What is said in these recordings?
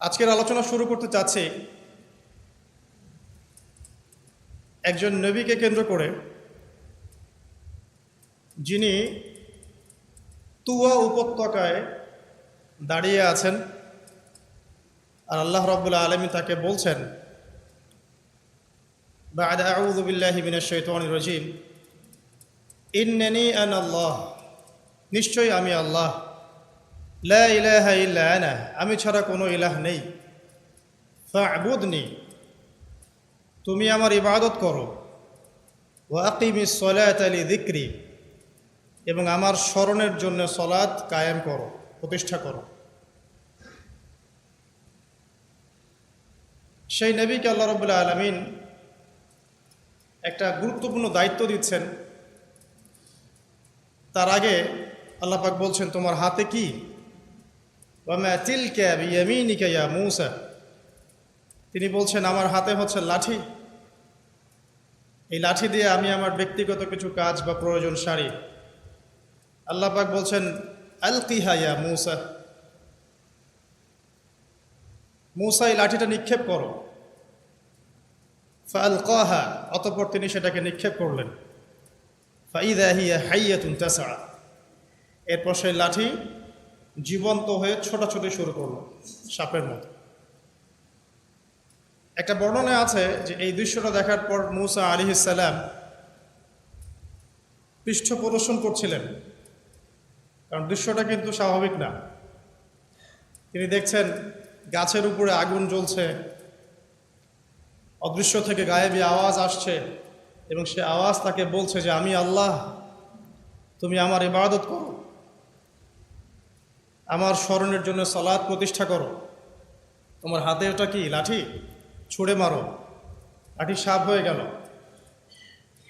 আজকের আলোচনা শুরু করতে চাচ্ছি একজন নবীকে কেন্দ্র করে, যিনি তুয়া উপত্যকায় দাঁড়িয়ে আছেন আর আল্লাহ রাব্বুল আলামিন তাকে বলছেন, বা'দা আউযু বিল্লাহি মিনাশ শাইতানির রাজীম, ইন্নানি আনা আল্লাহ, নিশ্চয়ই আমি আল্লাহ, লা ইলাহা ইল্লা আনা, আমি ছাড়া কোনো ইলাহ নেই, ফা'বুদনি, তুমি আমার ইবাদত করো, ওয়া আকিমিস সালাতা লিযিকরি, এবং আমার স্মরণের জন্য সালাত কায়েম করো, প্রতিষ্ঠা করো। সেই নবীকে আল্লাহ রাব্বুল আলামিন একটা গুরুত্বপূর্ণ দায়িত্ব দিচ্ছেন। তার আগে আল্লাহ পাক বলছেন, তোমার হাতে কি? ওয়া মা তিলকা বিয়ামিনিকা ইয়া মূসা, তিনি বলছেন আমার হাতে হচ্ছে লাঠি, এই লাঠি দিয়ে আমি আমার ব্যক্তিগত কিছু কাজ বা প্রয়োজন সারি। আল্লাহ পাক বলছেন, আলকিহা ইয়া মূসা, মূসা এই লাঠিটা নিক্ষেপ করো। ফাআলকাহা, অতঃপর তিনি সেটাকে নিক্ষেপ করলেন। ফাইযা হিয়া হাইয়াতুন তাসআ, এরপর সেই লাঠি জীবন্ত হয়ে ছোটাছুটি শুরু করলো সাপের মতো। একটা বর্ণনায় আছে যে এই দৃশ্যটা দেখার পর মূসা আলাইহিস সালাম পৃষ্ঠ প্রদর্শন করছিলেন, কারণ দৃশ্যটা কিন্তু স্বাভাবিক না। তিনি দেখছেন গাছের উপরে আগুন জ্বলছে, অদৃশ্য থেকে গায়েবী আওয়াজ আসছে, এবং সে আওয়াজ তাকে বলছে যে আমি আল্লাহ, তুমি আমার ইবাদত করো, আমার স্মরণের জন্য সালাত প্রতিষ্ঠা করো। তোমার হাতে ওটা কি? লাঠি, ছুঁড়ে মারো। লাঠি সাপ হয়ে গেল।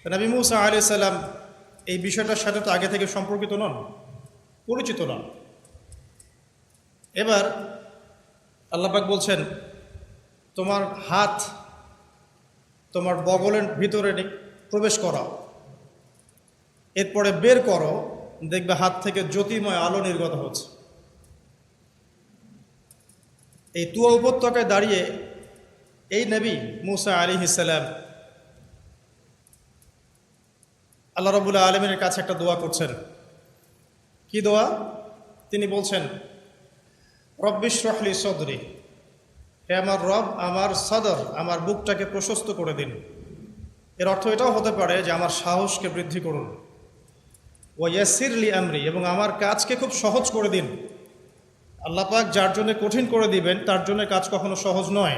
নবী মূসা আলাইহিস সালাম এই বিষয়টার সাথে তো আগে থেকে সম্পর্কিত নন, পরিচিত নন। এবার আল্লাহ পাক বলছেন, তোমার হাত তোমার বগলের ভিতরে প্রবেশ করাও, এরপরে বের করো, দেখবে হাত থেকে জ্যোতিময় আলো নির্গত হচ্ছে। এই তুয়া উপত্যকায় দাঁড়িয়ে এই নবী মূসা আলাইহিস সালাম আল্লাহ রাব্বুল আলামিনের কাছে একটা দোয়া করছেন। কি দোয়া? তিনি বলছেন, রব্বি ইশরাহ লি সদরি, হে আমার রব, আমার সদর, আমার বুকটাকে প্রশস্ত করে দিন। এর অর্থ এটাও হতে পারে যে আমার সাহসকে বৃদ্ধি করুন। ওয়া ইয়াসসির লি আমরি, এবং আমার কাজকে খুব সহজ করে দিন। আল্লাহ পাক যার জন্য কঠিন করে দিবেন তার জন্য কাজ কখনো সহজ নয়।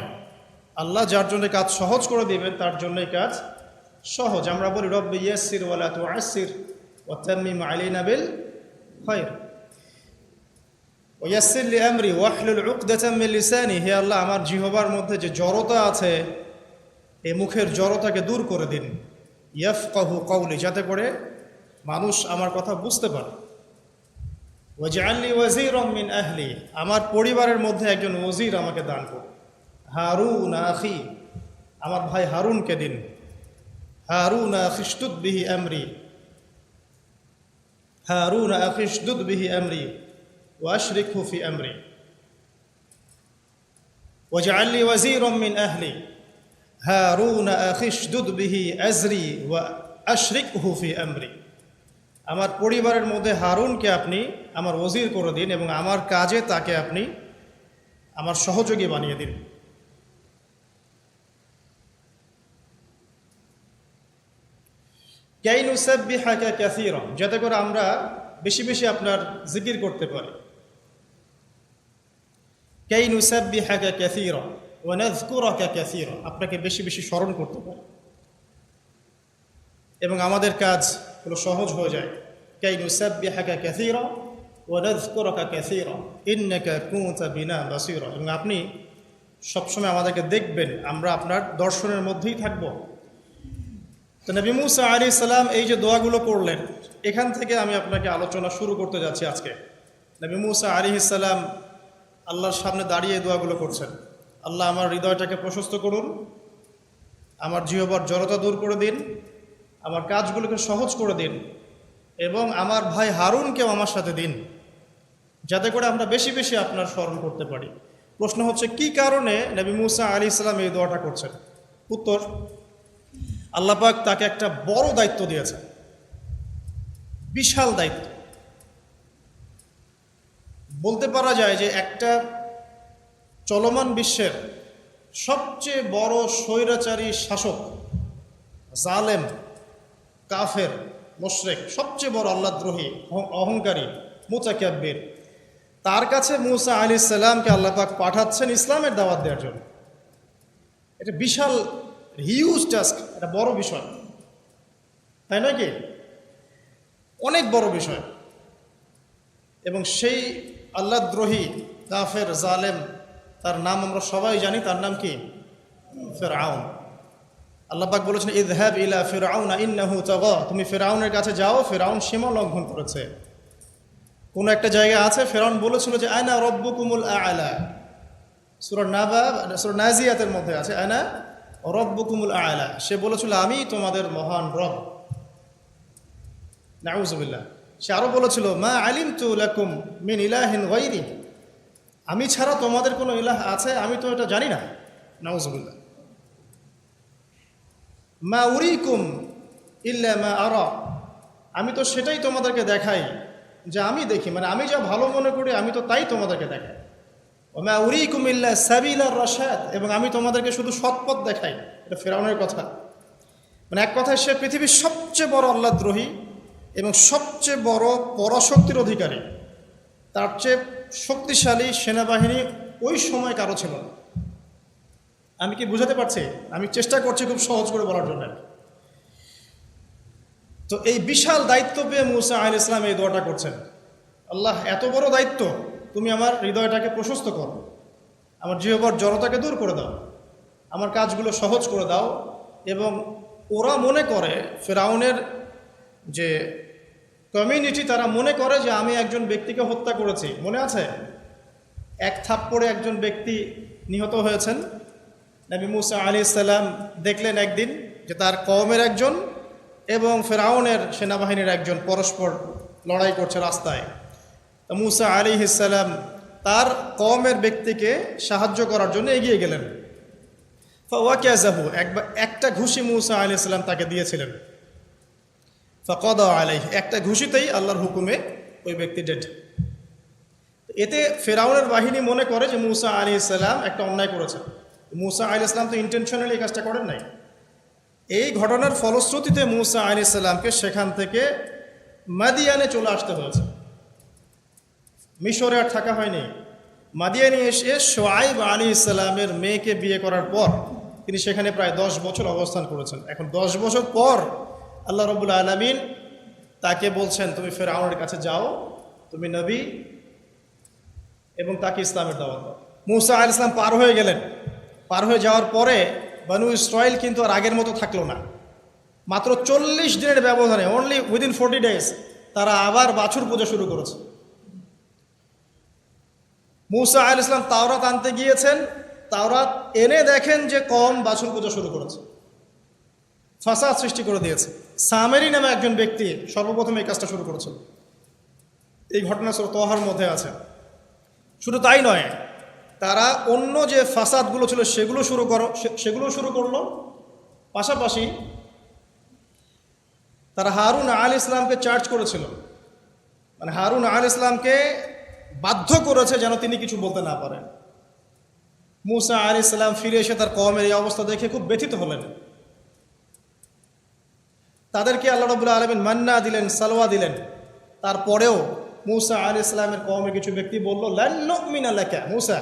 আল্লাহ যার জন্য কাজ সহজ করে দিবেন তার জন্যই কাজ সহজ। আমরা বলি রব্বি ইয়াসসির ওয়া লা তুআসসির ওয়া তাম্মিম আলাইনা বিল খায়র। ওয়া ইয়াসসির লি আমরি ওয়াহলুল উকদাতাম মিন লিসানি, হে আল্লাহ আমার জিহ্বার মধ্যে যে জড়তা আছে এই মুখের জড়তাকে দূর করে দিন। ইয়াফকাহু কওলি, যাতে করে মানুষ আমার কথা বুঝতে পারে। ওয়াজআলনি ওয়াজিরাম মিন আহলি, আমার পরিবারের মধ্যে একজন ওজির আমাকে দান করুন। হারুন আখি, আমার ভাই হারুনকে দিন। হারুন আখিশদুদ বিহি আমরি, হারুন আখিশদুদ বিহি আমরি ওয়া আশরিকহু ফি আমরি। ওয়াজআলনি ওয়াজিরাম মিন আহলি, হারুন আখিশদুদ বিহি আজরি ওয়া আশরিকহু ফি আমরি। আমার পরিবারের মধ্যে হারুনকে আপনি আমার ওজির করে দিন এবং আমার কাজে তাকে আপনি আমার সহযোগী বানিয়ে দিন। কাই নুসাব্বিহাকা কাসীরা, যাতে করে আমরা বেশি বেশি আপনার জিকির করতে পারি। কাই নুসাব্বিহাকা কাসীরা ওয়া নাযকুরাকা কাসীরা, আপনাকে বেশি বেশি স্মরণ করতে পারি এবং আমাদের কাজগুলো সহজ হয়ে যায়। কাই নুসাব্বিহাকা কাসীরা ওয়া নাযকুরাকা কাসীরা ইন্নাকা কুনতা বিনা বাসীরা, এবং আপনি সবসময় আমাদেরকে দেখবেন, আমরা আপনার দর্শনের মধ্যেই থাকব। তো নবী মূসা আলাইহিস সালাম এই যে দোয়াগুলো করলেন, এখান থেকে আমি আপনাকে আলোচনা শুরু করতে যাচ্ছি আজকে। নবী মূসা আলাইহিস সালাম আল্লাহর সামনে দাঁড়িয়ে এই দোয়াগুলো করছেন। আল্লাহ আমার হৃদয়টাকে প্রশস্ত করুন, আমার জিহ্বার জড়তা দূর করে দিন, আমার কাজগুলোকে সহজ করে দিন, এবং আমার ভাই হারুনকেও আমার সাথে দিন, যাতে করে আমরা বেশি বেশি আপনার স্মরণ করতে পারি। প্রশ্ন হচ্ছে কি কারণে নবী মুসা আলাইহিস সালাম এই দোয়াটা করছেন? উত্তর, আল্লাহ পাক তাকে একটা বড় দায়িত্ব দিয়েছেন, বিশাল দায়িত্ব। বলতে পারা যায় যে একটা চলমান বিশ্বের সবচেয়ে বড় স্বৈরাচারী শাসক, জালেম, কাফের, মুশরিক, সবচেয়ে বড় আল্লাহদ্রোহী, অহংকারী, মুতাকাব্বির, তার কাছে মুসা আলাইহিস সালামকে আল্লাহ পাক পাঠাচ্ছেন ইসলামের দাওয়াত দেওয়ার জন্য। এটা বিশাল, হিউজ টাস্ক, এটা বড় বিষয়, তাই নয় কি? অনেক বড় বিষয়। এবং সেই আল্লাহদ্রোহী, কাফের, জালেম, তার নাম আমরা সবাই জানি, তার নাম কি? ফিরআউন। আল্লাহ পাক বলেছেন ইযহাব ইলা ফিরআউনা ইন্নাহু তাগা, তুমি ফিরআউনের কাছে যাও, ফিরআউন সীমা লঙ্ঘন করেছে। কোন একটা জায়গায় আছে ফিরআউন বলেছিল যে আনা রব্বুকুমুল আ'লা, সূরা নাবা, সূরা নাজিয়াতের মধ্যে আছে আনা রব্বুকুমুল আ'লা, সে বলেছিল আমি তোমাদের মহান রব। নাউযুবিল্লাহ। সে আরো বলেছিল মা আলিমতু লাকুম মিন ইলাহিন গায়রি, আমি ছাড়া তোমাদের কোনো ইলাহ আছে আমি তো এটা জানি না। নাউযুবিল্লাহ। মা উরিকুম ইল্লা মা আরা, আমি তো সেটাই তোমাদেরকে দেখাই যে আমি দেখি, মানে আমি যা ভালো মনে করি আমি তো তাই তোমাদেরকে দেখাই। ওয়া মা উরিকুম ইল্লা সাবিলার রাশাদ, এবং আমি তোমাদেরকে শুধু সৎপথ দেখাই। এটা ফিরআউনের কথা। মানে এক কথায় সে পৃথিবীর সবচেয়ে বড় আল্লাহদ্রোহী এবং সবচেয়ে বড় পরাশক্তির অধিকারী। তার চেয়ে শক্তিশালী সেনাবাহিনী ওই সময় কারো ছিল না। আমি কি বুঝাতে পারছি? আমি চেষ্টা করছি খুব সহজ করে বলার জন্য। তো এই বিশাল দায়িত্ব পেয়ে মুসা আলাইহিস সালাম এই দোয়াটা করছেন, আল্লাহ এত বড় দায়িত্ব, তুমি আমার হৃদয়টাকে প্রশস্ত করো, আমার জিহ্বার জড়তাকে দূর করে দাও, আমার কাজগুলো সহজ করে দাও। এবং ওরা মনে করে, ফিরআউনের যে কমিউনিটি, তারা মনে করে যে আমি একজন ব্যক্তিকে হত্যা করেছি। মনে আছে এক থাপ্পড়ে একজন ব্যক্তি নিহত হয়েছেন। নবী মুসা আলাইহিস সালাম দেখলেন একদিন যে তার কওমের একজন এবং ফিরআউনের সেনাবাহিনীর একজন পরস্পর লড়াই করছে রাস্তায়। তো মুসা আলাইহিস সালাম তার কওমের ব্যক্তিকে সাহায্য করার জন্য এগিয়ে গেলেন। ফাওয়াকাযাহু, একটা ঘুষি মুসা আলাইহিস সালাম তাকে দিয়েছিলেন। ফাকাদা আলাইহি, একটা ঘুষিতেই আল্লাহর হুকুমে ওই ব্যক্তি ডেড। এতে ফিরআউনের বাহিনী মনে করে যে মুসা আলাইহিস সালাম একটা অন্যায় করেছেন। মুসা আলাইহিস সালাম তো ইন্টেনশনালি এই কাজটা করেন নাই। এই ঘটনার ফলশ্রুতিতে মুসা আলাইহিস সালামকে সেখান থেকে মাদিয়ানে চলে আসতে হয়েছে, মিশরে আর থাকা হয়নি। মাদিয়ানে এসে শুআয়ব আলাইহিস সালামের মেয়েকে বিয়ে করার পর তিনি সেখানে প্রায় 10 বছর অবস্থান করেছেন। এখন 10 বছর পর আল্লাহ রাব্বুল আলামিন তাকে বলছেন তুমি ফিরআউনের কাছে যাও, তুমি নবী, এবং তাকে ইসলামের দাওয়াত দাও। মুসা আলাইহিস সালাম পার হয়ে গেলেন। পার হয়ে যাওয়ার পরে বনু ইসরাইল কিন্তু আর আগের মতো থাকলো না। মাত্র 40 দিনের ব্যবধানে, অনলি উইদিন 40 ডেজ, তারা আবার বাছুর পূজা শুরু করেছে। মুসা আলাইহিস সালাম তাওরাত আনতে গিয়েছেন, তাওরাত এনে দেখেন যে কওম বাছুর পূজা শুরু করেছে, ফাসাদ সৃষ্টি করে দিয়েছে। সামেরি নামে একজন ব্যক্তি সর্বপ্রথম এই কাজটা শুরু করেছিল। এই ঘটনা সূরা তাহার মধ্যে আছে। শুধু তাই নয়, তারা অন্য যে ফাসাদগুলো ছিল সেগুলো শুরু করলো। পাশাপাশি তারা হারুন আলাইহিস সালামকে চার্জ করেছিল, মানে হারুন আলাইহিস সালামকে বাধ্য করেছে যেন তিনি কিছু বলতে না পারেন। মুসা আলাইহিস সালাম ফিরে এসে তার কওমের এই অবস্থা দেখে খুব ব্যথিত হলেন। তাদেরকে আল্লাহ রাব্বুল আলামিন মান্না দিলেন, সালওয়া দিলেন। তারপরেও মুসা আলাইহিস সালামের কওমের কিছু ব্যক্তি বলল লান নুমিনা লাকা মুসা,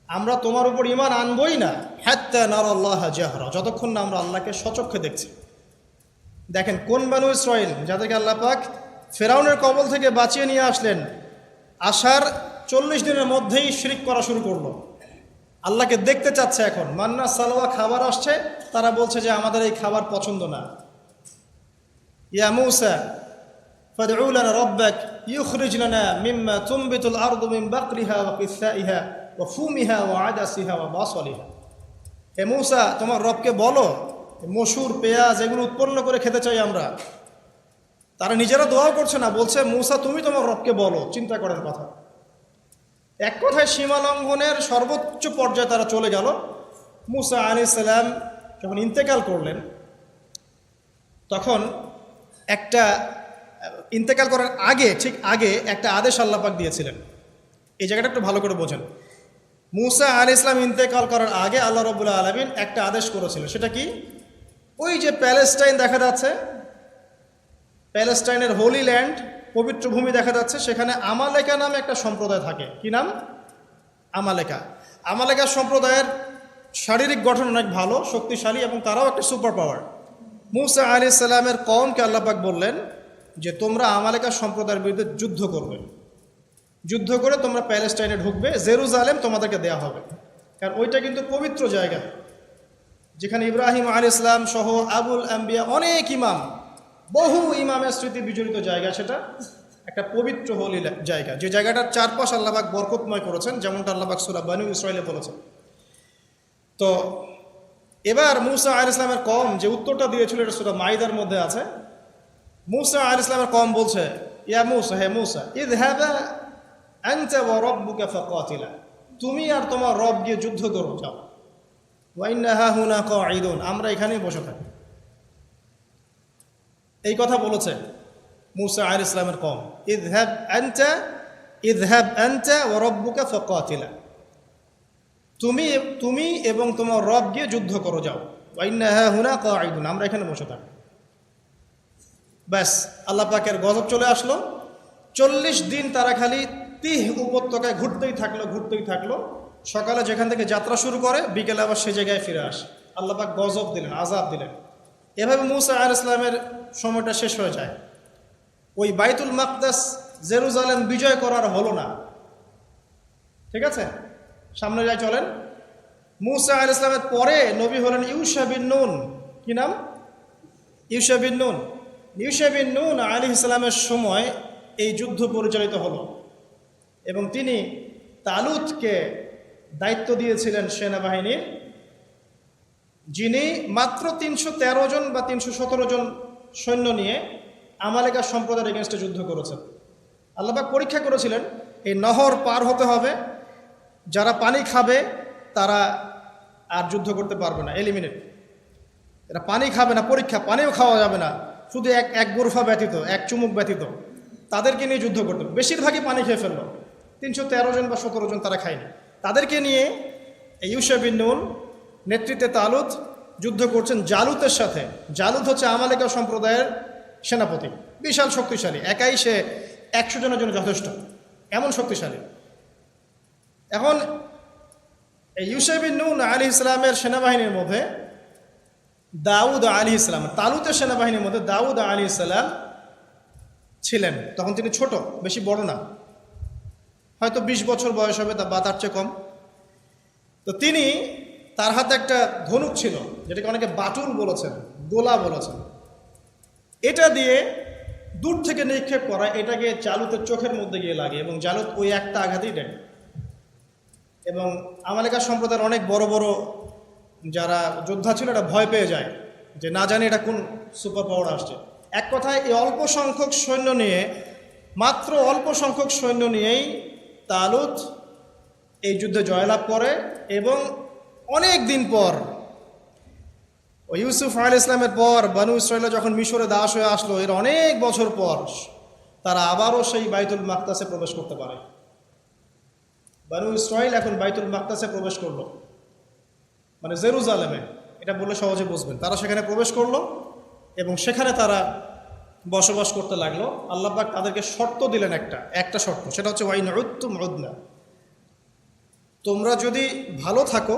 আমরা তোমার উপর ঈমান আনবই না হাত্তা নারাল্লাহ জাহরা, যতক্ষণ না আমরা আল্লাহকে সচক্ষে দেখছি। দেখেন কোন বনু ইসরাইল যাদেরকে আল্লাহ পাক ফিরআউনের কবল থেকে বাঁচিয়ে নিয়ে আসলেন, আসার 40 দিনের মধ্যেই শিরক করা শুরু করলো, আল্লাহকে দেখতে চাচ্ছে। এখন মান্না সালওয়া খাবার আসছে, তারা বলছে যে আমাদের এই খাবার পছন্দ না। ইয়া মুসা ফাদউ লানা রাব্বাক ইখরিজ লানা মিম্মা তুনবিতুল আরদু মিন বাকরিহা ওয়া কিসাইহা ওয়া ফুমিহা ওয়া আদাসিহা ওয়া বাসলিহা, হে মুসা তোমার রবকে বলো মসুর, পেঁয়াজ এগুলো উৎপন্ন করে খেতে চাই আমরা। তারা নিজেরা দোয়াও করছে না, বলছে মুসা তুমি তোমার রবকে বলো। চিন্তা করেন কথা। এক কথায় সীমা লঙ্ঘনের সর্বোচ্চ পর্যায়ে তারা চলে গেল। মুসা আলাইহিস সালাম যখন ইন্তেকাল করলেন, তখন ইন্তেকাল করার ঠিক আগে একটা আদেশ আল্লাহ পাক দিয়েছিলেন। এই জায়গাটা একটু ভালো করে বোঝেন। মুসা আলাইহিস সালাম ইন্তেকাল করার আগে আল্লাহ রাব্বুল আলামিন একটা আদেশ করেছিলেন। সেটা কি? ওই যে প্যালেস্টাইন দেখা যাচ্ছে, প্যালেস্টাইনের হোলি ল্যান্ড, পবিত্র ভূমি দেখা যাচ্ছে, সেখানে আমালেকা নামে একটা সম্প্রদায় থাকে। কি নাম? আমালেকা। আমালেকা সম্প্রদায়ের শারীরিক গঠন অনেক ভালো, শক্তিশালী, এবং তারাও একটা সুপার পাওয়ার। মুসা আলাইহিস সালামের কওমকে আল্লাহ পাক বললেন যে তোমরা আমালেকা সম্প্রদায়ের বিরুদ্ধে যুদ্ধ করবে, যুদ্ধ করে তোমরা প্যালেস্টাইনে ঢুকবে, জেরুজালেম তোমাদেরকে দেয়া হবে। কারণ ওইটা কিন্তু পবিত্র জায়গা, যেখানে ইব্রাহিম আলাইহিস সালাম সহ আবুল আম্বিয়া অনেক ইমাম, বহু ইমামের স্মৃতি বিজড়িত জায়গা। সেটা একটা পবিত্র হোলি জায়গা, যে জায়গাটার চারপাশ আল্লাহ পাক বরকতময় করেছেন, যেমনটা আল্লাহ পাক সূরা বনী ইসরাঈলে বলেছেন। তো এবার মুসা আলাইহিস সালামের কওম যে উত্তরটা দিয়েছিল, এটা সূরা মাইদার মধ্যে আছে। মুসা আলাইহিস সালামের কওম বলছে, ইয়া মুসা, হে মুসা, ইযহাবা আনতা ওয়া রাব্বুকা ফাকাতিলা, তুমি আর তোমার রব গিয়ে যুদ্ধ করো, যাও। ওয়া ইন্না হাহুনা কাঈদুন, আমরা এখানেই বসে থাকি। এই কথা বলেছে মুসা আলাইহিস সালামের কওম, ইযহাব আনতা ওয়া রাব্বুকা ফাকাতিলা, তুমি এবং তোমার রব গিয়ে যুদ্ধ করো, যাও। ওয়া ইন্না হাহুনা কাঈদুন, আমরা এখানে বসে থাকি। ব্যাস, আল্লাহ পাকের গজব চলে আসলো। 40 দিন তারা খালি তিহ উপত্যকায় ঘুরতেই থাকলো। সকালে যেখান থেকে যাত্রা শুরু করে, বিকেলে আবার সে জায়গায় ফিরে আসে। আল্লাহ পাক গজব দিলেন, আযাব দিলেন। এভাবে মুসা আলাইহিস সালামের সময়টা শেষ হয়ে যায়। ওই বাইতুল মাকদাস, জেরুজালেম বিজয় করার হলো না। ঠিক আছে, সামনে যাই চলেন। মুসা আলাইহিস সালামের পরে নবী হলেন ইউশা বিন নুন। কি নাম? ইউশা বিন নুন। ইউশা বিন নুন আলাইহিস সালামের সময় এই যুদ্ধ পরিচালিত হলো, এবং তিনি তালুতকে দায়িত্ব দিয়েছিলেন সেনাবাহিনীর, যিনি মাত্র 313 জন বা 317 জন সৈন্য নিয়ে আমালেকা সম্প্রদায়ের এগেনস্টে যুদ্ধ করেছেন। আল্লাহ পাক পরীক্ষা করেছিলেন, এই নহর পার হতে হবে, যারা পানি খাবে তারা আর যুদ্ধ করতে পারবে না, এলিমিনেট। এরা পানি খাবে না, পরীক্ষা, পানিও খাওয়া যাবে না, শুধু এক গোরফা ব্যতীত, এক চুমুক ব্যতীত, তাদেরকে নিয়ে যুদ্ধ করতে হবে। বেশিরভাগই পানি খেয়ে ফেললো, 313 জন বা 17 জন তারা খায়নি। তাদেরকে নিয়ে ইউশা বিন নুন নেতৃত্বে তালুত যুদ্ধ করছেন জালুতের সাথে। জালুত হচ্ছে আমালেকা সম্প্রদায়ের সেনাপতি, বিশাল শক্তিশালী, একাই সে 100 জনের জন্য যথেষ্ট, এমন শক্তিশালী। এখন এই ইউশা বিন নুন আলাইহিস সালামের সেনাবাহিনীর মধ্যে দাউদ আলাইহিস সালাম, তালুতের সেনাবাহিনীর মধ্যে দাউদ আলাইহিস সালাম ছিলেন। তখন তিনি ছোট, বেশি বড় না, হয়তো 20 বছর বয়স হবে বা তার চেয়ে কম। তো তার হাতে একটা ধনুক ছিল, যেটাকে অনেকে বাটুল বলেছেন, গোলা বলেছেন। এটা দিয়ে দূর থেকে নিক্ষেপ করা, এটাকে জালুতের চোখের মধ্যে গিয়ে লাগে, এবং জালুত ওই একটা আঘাতেই দেয়। এবং আমালেকা সম্প্রদায়ের অনেক বড় বড় যারা যোদ্ধা ছিল, এটা ভয় পেয়ে যায় যে না জানি এটা কোন সুপার পাওয়ার আসছে। এক কথায় এই মাত্র অল্প সংখ্যক সৈন্য নিয়েই তালুত এই যুদ্ধে জয়লাভ করে। এবং অনেক দিন পর, ইউসুফ আলাইহিস সালামের পর বনু ইসরাঈল যখন মিশরে দাস হয়ে আসলো, এর অনেক বছর পর তারা আবারও সেই বাইতুল মাকদাসে প্রবেশ করতে পারে। বনু ইসরাঈল এখন বাইতুল মাকদাসে প্রবেশ করলো, মানে জেরুজালেমে, এটা বললে সহজে বুঝবেন। তারা সেখানে প্রবেশ করলো এবং সেখানে তারা বসবাস করতে লাগলো। আল্লাহ পাক তাদেরকে শর্ত দিলেন, একটা শর্ত, সেটা হচ্ছে ওয়াইন উদ্তুম উদনা, তোমরা যদি ভালো থাকো,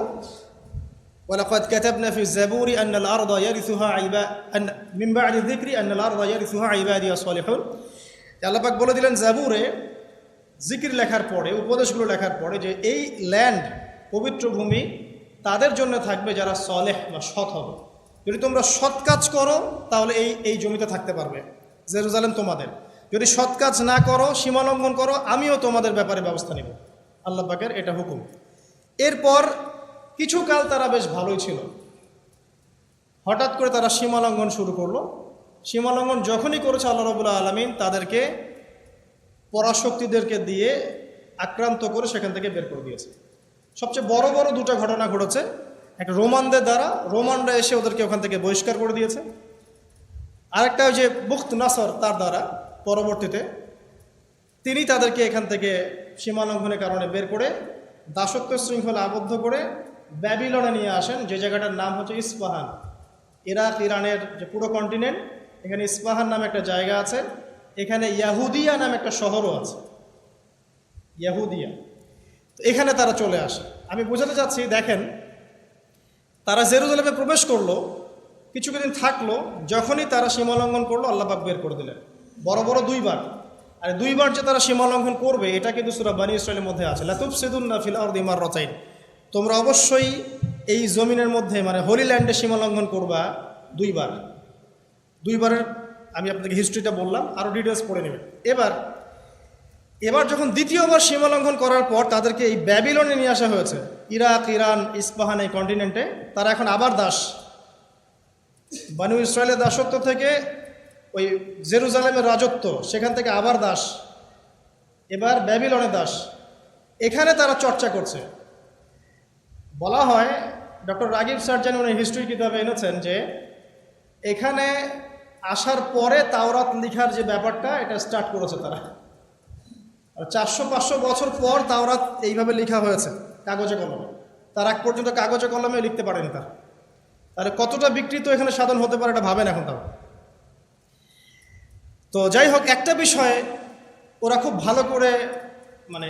ওয়ালাকাদ কাতাবনা ফি যাবুরি আন্নাল আরদা ইয়ারিসুহা মিন বা'দি যিকরি আন্নাল আরদা ইয়ারিসুহা ইবাদিয়াস সালিহুন। আল্লাহ পাক বলে দিলেন জাবুরে, জিকির লেখার পরে, উপদেশগুলো লেখার পরে, যে এই ল্যান্ড, পবিত্র ভূমি, তাদের জন্য থাকবে যারা সলেহ বা সৎ হবে। যদি তোমরা সৎ কাজ করো তাহলে এই জমিতে থাকতে পারবে, জেরুজালেম তোমাদের। যদি সৎ কাজ না করো, সীমালঙ্ঘন করো, আমিও তোমাদের ব্যাপারে ব্যবস্থা নেব। আল্লাহ পাকের এটা হুকুম। এরপর কিছুকাল তারা বেশ ভালোই ছিল। হঠাৎ করে তারা সীমালঙ্ঘন শুরু করলো। সীমালঙ্ঘন যখনই করেছে, আল্লাহ রাব্বুল আলামিন তাদেরকে পরাশক্তিদেরকে দিয়ে আক্রান্ত করে সেখান থেকে বের করে দিয়েছে। সবচেয়ে বড় বড় দুটো ঘটনা ঘটেছে, একটা রোমানদের দ্বারা, রোমানরা এসে ওদেরকে ওখান থেকে বহিষ্কার করে দিয়েছে, আরেকটা ওই যে বুখত নাসর তার দ্বারা পরবর্তীতে তিনি তাদেরকে এখান থেকে সীমালঙ্ঘনের কারণে বের করে দাসত্ব শৃঙ্খলা আবদ্ধ করে ব্যাবিলনে নিয়ে আসেন, যে জায়গাটার নাম হচ্ছে ইস্পাহান। ইরাক ইরানের যে পুরো কন্টিনেন্ট, এখানে ইস্পাহান নামে একটা জায়গা আছে, এখানে ইয়াহুদিয়া নামে একটা শহরও আছে, ইয়াহুদিয়া। তো এখানে তারা চলে আসে। আমি বোঝাতে চাচ্ছি, দেখেন তারা জেরুজালেমে প্রবেশ করলো, কিছুদিন থাকলো, যখনই তারা সীমালঙ্ঘন করলো আল্লাহ পাক বের করে দিলেন, বড় বড় দুইবার। আর দুইবার যে তারা সীমালঙ্ঘন করবে এটা কিন্তু সূরা বনী ইসরাঈলের মধ্যে আছে, লা তুফসিদুন্না ফিল আরদি মাররাতাইন, তোমরা অবশ্যই এই জমিনের মধ্যে মানে হোলি ল্যান্ডে সীমালঙ্ঘন করবা দুইবার। দুইবারের আমি আপনাকে হিস্ট্রিটা বললাম, আরও ডিটেলস পড়ে নেবেন। এবার যখন দ্বিতীয়বার সীমালঙ্ঘন করার পর তাদেরকে এই ব্যাবিলনে নিয়ে আসা হয়েছে, ইরাক ইরান ইস্পাহান এই কন্টিনেন্টে, তারা এখন আবার দাস। বনী ইসরাঈলের দাসত্ব থেকে ওই জেরুজালেমের রাজত্ব, সেখান থেকে আবার দাস, এবার ব্যাবিলনে দাস। এখানে তারা চর্চা করছে। বলা হয়, ডক্টর রাগিব সার্জান উনি হিস্ট্রি কিতাবে এনেছেন যে এখানে আসার পরে তাওরাত লিখার যে ব্যাপারটা, এটা স্টার্ট করেছে তারা। 400-500 বছর পর তাওরাত এইভাবে লেখা হয়েছে কাগজে কলমে। তার আগ পর্যন্ত কাগজে কলমে লিখতে পারেনি তারা। তাহলে কতটা বিকৃত এখানে সাধন হতে পারে এটা ভাবেন এখন তাও। তো যাই হোক, একটা বিষয়ে ওরা খুব ভালো করে মানে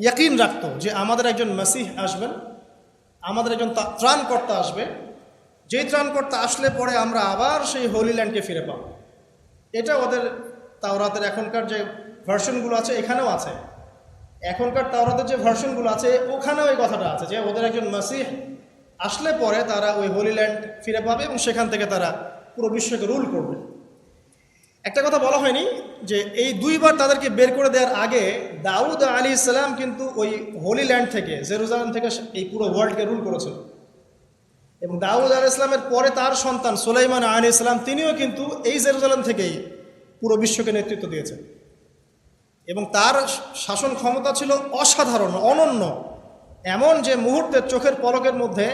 ইয়াকিন রাখতো যে আমাদের একজন মাসিহ আসবেন, আমাদের একজন ত্রাণকর্তা আসবে, যেই ত্রাণকর্তা আসলে পরে আমরা আবার সেই হোলি ল্যান্ডকে ফিরে পাবো। এটা ওদের তাওরাতের এখনকার যে ভার্সনগুলো আছে এখানেও আছে, এখনকার তাওরাতের যে ভার্সনগুলো আছে ওখানেও এই কথাটা আছে যে ওদের একজন মাসিহ আসলে পরে তারা ওই হোলি ল্যান্ড ফিরে পাবে এবং সেখান থেকে তারা পুরো বিশ্বকে রুল করবে। একটা কথা বলা হয়নি যে এই দুইবার তাদেরকে বের করে দেওয়ার আগে দাউদ আলাইহিস সালাম কিন্তু ওই হোলি ল্যান্ড থেকে, জেরুজালেম থেকে এই পুরো ওয়ার্ল্ডকে রুল করেছিল। এবং দাউদ আলাইহিস সালামের পরে তার সন্তান সুলাইমান আলাইহিস সালাম, তিনিও কিন্তু এই জেরুজালেম থেকেই পুরো বিশ্বকে নেতৃত্ব দিয়েছেন। এবং তার শাসন ক্ষমতা ছিল অসাধারণ, অনন্য, এমন যে মুহূর্তের চোখের পলকের মধ্যে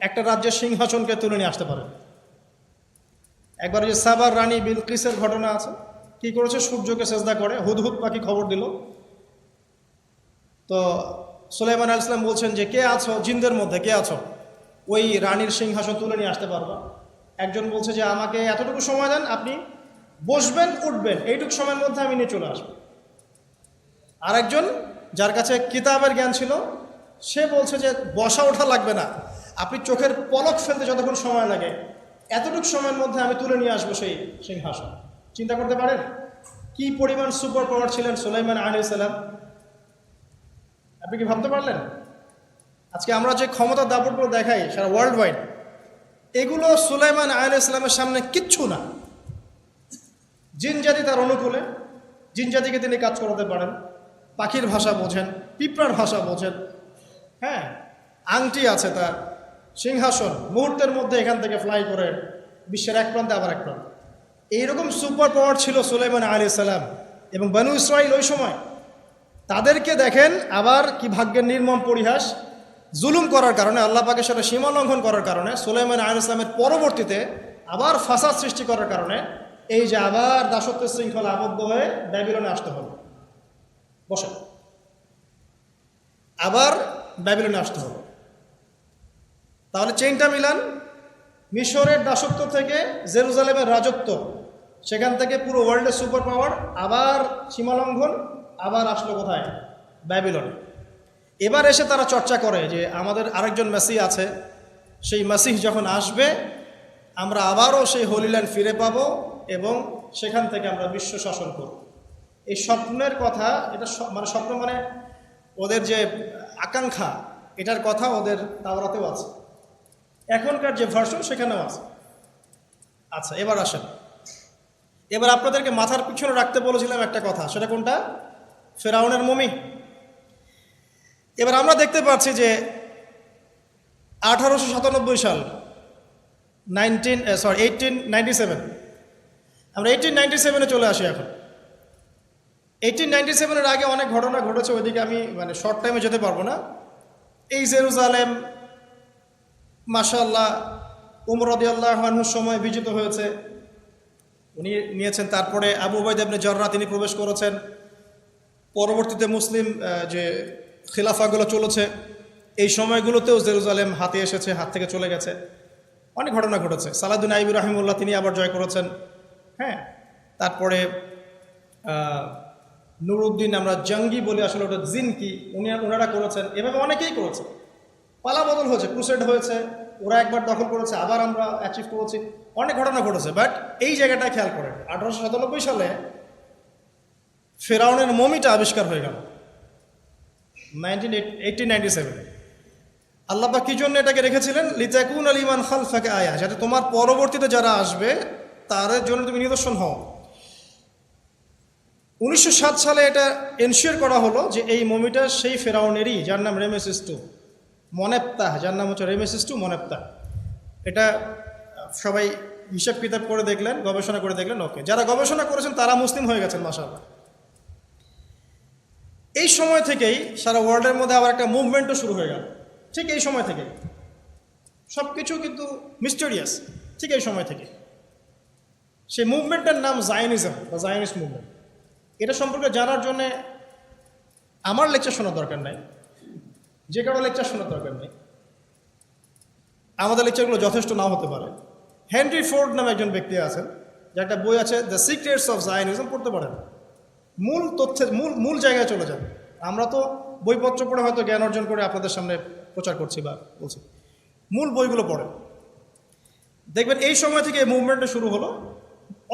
একটা রাজ্যের সিংহাসনকে তুলে নিয়ে আসতে পারে। একবার যে সাবার রানী বিলকিসের ঘটনা আছে, কি করেছে, সূর্যকে সেজদা করে হুদহুদ পাখি খবর দিল। তো সুলাইমান আলাইহিস সালাম বলছেন যে কে আছো জিনদের মধ্যে, কে আছো ওই রানীর সিংহাসন তুলে নিয়ে আসতে পারবা? একজন বলছে যে আমাকে এতটুকু সময় দেন, আপনি বসবেন উঠবেন, এইটুকু সময়ের মধ্যে আমি নিয়ে চলে আসবো। আরেকজন যার কাছে কিতাবের জ্ঞান ছিল সে বলছে যে বসা ওঠা লাগবে না, আপনি চোখের পলক ফেলতে যতক্ষণ সময় লাগে এতটুকু সময়ের মধ্যে আমি তুলে নিয়ে আসবো সেই সিংহাসন। চিন্তা করতে পারেন কি পরিমাণ সুপার পাওয়ার ছিলেন সুলাইমান আলাইহিস সালাম? আপনি কি ভাবতে পারলেন? আজকে আমরা যে ক্ষমতার দাপটগুলো দেখাই সারা ওয়ার্ল্ড ওয়াইড, এগুলো সুলাইমান আলাইহিস সালামের সামনে কিচ্ছু না। জিন জাতি তার অনুকূলে, জিন জাতিকে তিনি কাজ করাতে পারেন, পাখির ভাষা বোঝেন, পিঁপড়ার ভাষা বোঝেন, হ্যাঁ, আংটি আছে তার, সিংহাসন, মুহূর্তের মধ্যে এখান থেকে ফ্লাই করে বিশ্বের এক প্রান্তে আবার এক প্রান্তে। এইরকম সুপার পাওয়ার ছিল সুলাইমান আলাইহিস সালাম। এবং বনু ইসরাঈল ওই সময় তাদেরকে দেখেন আবার কি ভাগ্যের নির্মম পরিহাস, জুলুম করার কারণে, আল্লাহ পাকের সাথে সীমা লঙ্ঘন করার কারণে, সুলাইমান আলাইহিস সালামের পরবর্তীতে আবার ফাসাদ সৃষ্টি করার কারণে এই যে আবার দাসত্বের শৃঙ্খলা আবদ্ধ হয়ে ব্যাবিলনে আসতে হলো। বসে আবার ব্যাবিলনে আসতে হলো। তাহলে চেইনটা মিলান, মিশরের দাসত্ব থেকে জেরুজালেমের রাজত্ব, সেখান থেকে পুরো ওয়ার্ল্ডের সুপার পাওয়ার, আবার সীমালঙ্ঘন, আবার আসলো কোথায়? ব্যাবিলনে। এবার এসে তারা চর্চা করে যে আমাদের আরেকজন মেসিহ আছে, সেই মেসিহ যখন আসবে আমরা আবারও সেই হোলি ল্যান্ড ফিরে পাবো এবং সেখান থেকে আমরা বিশ্ব শাসন করব। এই স্বপ্নের কথা, এটা মানে স্বপ্ন মানে ওদের যে আকাঙ্ক্ষা, এটার কথা ওদের তাওরাতেও আছে, এখনকার যে ভার্সন সেখানেও আছে। আচ্ছা, এবার আসেন, এবার আপনাদেরকে মাথার পিছনে রাখতে বলেছিলাম একটা কথা, সেটা কোনটা? ফেরাউনের মমি। এবার আমরা দেখতে পাচ্ছি যে 1897 সাল, 1897, আমরা 1897-এ চলে আসি। এখন 1897-এর আগে অনেক ঘটনা ঘটেছে, ওইদিকে আমি মানে শর্ট টাইমে যেতে পারবো না। এই জেরুজালেম মাশাআল্লাহ উমর রাদিয়াল্লাহু আনহুর সময় বিজিত হয়েছে, উনি নিয়েছেন। তারপরে আবু উবাইদা ইবনে জাররাহ তিনি প্রবেশ করেছেন। পরবর্তীতে মুসলিম যে খিলাফাগুলো চলেছে এই সময়গুলোতেও জেরুজালেম হাতে এসেছে, হাত থেকে চলে গেছে, অনেক ঘটনা ঘটেছে। সালাউদ্দিন আইয়ুবী রাহিমাহুল্লাহ তিনি আবার জয় করেছেন। হ্যাঁ, তারপরে নুরুদ্দিন আমরা জঙ্গি বলি, আসলে ওটা জিন কি, ওনারা করেছেন। এভাবে অনেকেই করেছে, পালা বদল হয়েছে, ক্রুসেড হয়েছে, ওরা একবার দখল করেছে, আবার আমরা অ্যাচিভ করেছি, অনেক ঘটনা ঘটেছে। বাট এই জায়গাটা খেয়াল করেন, 1897 সালে ফেরাউনের মমিটা আবিষ্কার হয়ে গেল 1897। আল্লাহ পাক কি জন্য এটাকে রেখেছিলেন? লিতাকুন আল ইমান খালফাকা আয়া, যাতে তোমার পরবর্তীতে যারা আসবে তাদের জন্য তুমি নিদর্শন হও। 1907 সালে এটা এনশিওর করা হলো যে এই মমিটা সেই ফেরাউনেরই, যার নাম রেমেসিস টু মনেপ্তা, যার নাম হচ্ছে রেমেসিস টু মনেপ্তা। এটা সবাই হিসাব কিতাব করে দেখলেন, গবেষণা করে দেখলেন, ওকে, যারা গবেষণা করেছেন তারা মুসলিম হয়ে গেছেন মাশাআল্লাহ। এই সময় থেকেই সারা ওয়ার্ল্ডের মধ্যে আবার একটা মুভমেন্টও শুরু হয়ে গেল, ঠিক এই সময় থেকে। সব কিছু কিন্তু মিস্টেরিয়াস, ঠিক এই সময় থেকে। সেই মুভমেন্টের নাম জায়নিজম বা জায়নিস্ট মুভমেন্ট। এটা সম্পর্কে জানার জন্যে আমার লেকচার শোনার দরকার নাই, যে কারো লেকচার শোনার দরকার নেই, আমাদের লেকচারগুলো যথেষ্ট নাও হতে পারে। হেনরি ফোর্ড নামে একজন ব্যক্তি আছেন, যে একটা বই আছে দ্য সিক্রেটস অফ জায়নিজম, পড়তে পারেন। মূল তথ্যের মূল জায়গায় চলে যান। আমরা তো বইপত্র পড়ে হয়তো জ্ঞান অর্জন করে আপনাদের সামনে প্রচার করছি বা বলছি, মূল বইগুলো পড়েন, দেখবেন এই সময় থেকে এই মুভমেন্টটা শুরু হলো।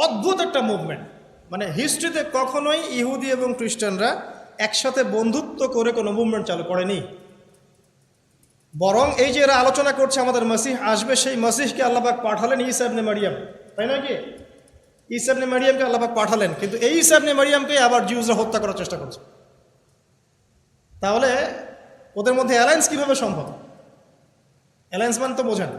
অদ্ভুত একটা মুভমেন্ট, মানে হিস্ট্রিতে কখনোই ইহুদি এবং খ্রিস্টানরা একসাথে বন্ধুত্ব করে কোনো মুভমেন্ট চালু করেনি। বরং এই যে এরা আলোচনা করছে আমাদের মসিহ আসবে, সেই মসিহকে আল্লাহ পাক পাঠালেন ঈসা ইবনে মারিয়াম, তাই নয় কি? ঈসা ইবনে মারিয়ামকে আল্লাহ পাক পাঠালেন, কিন্তু এই ঈসা ইবনে মারিয়ামকে আবার জিউসরা হত্যা করার চেষ্টা করছে। তাহলে ওদের মধ্যে অ্যালায়েন্স কিভাবে সম্ভব? অ্যালায়েন্স মানে তো বোঝেন,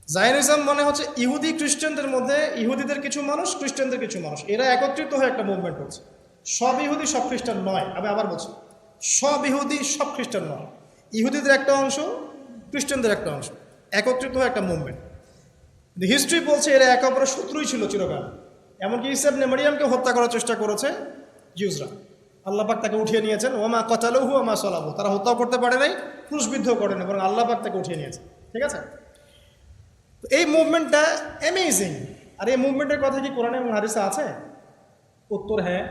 জায়নিজম মানে হচ্ছে ইহুদি খ্রিস্টানদের মধ্যে, ইহুদিদের কিছু মানুষ, খ্রিস্টানদের কিছু মানুষ, এরা একত্রিত হয়ে একটা মুভমেন্ট করছে। সব ইহুদি সব খ্রিস্টান নয়, আমি আবার বলছি, সব ইহুদি সব খ্রিস্টান নয়, ইহুদিদের একটা অংশ, খ্রিস্টানদের একটা অংশ, একত্রিত হয়ে একটা মুভমেন্ট। হিস্ট্রি বলছে এরা একে অপরের শত্রুই ছিল চিরকাল। এমনকি ঈসা ইবনে মারিয়ামকে হত্যা করার চেষ্টা করেছে জিউসরা, আল্লাহ পাক তাকে উঠিয়ে নিয়েছেন। ওমা কতালুহু ওমা সালাবু, তারা হত্যাও করতে পারে নাই, ক্রুশবিদ্ধও করেন, এবং আল্লাহ পাক তাকে উঠিয়ে নিয়েছেন। ঠিক আছে, এই মুভমেন্টটা অ্যামেজিং। আর এই মুভমেন্টের কথা কি কোরআনে এবং হাদিসে আছে? উত্তর হ্যাঁ।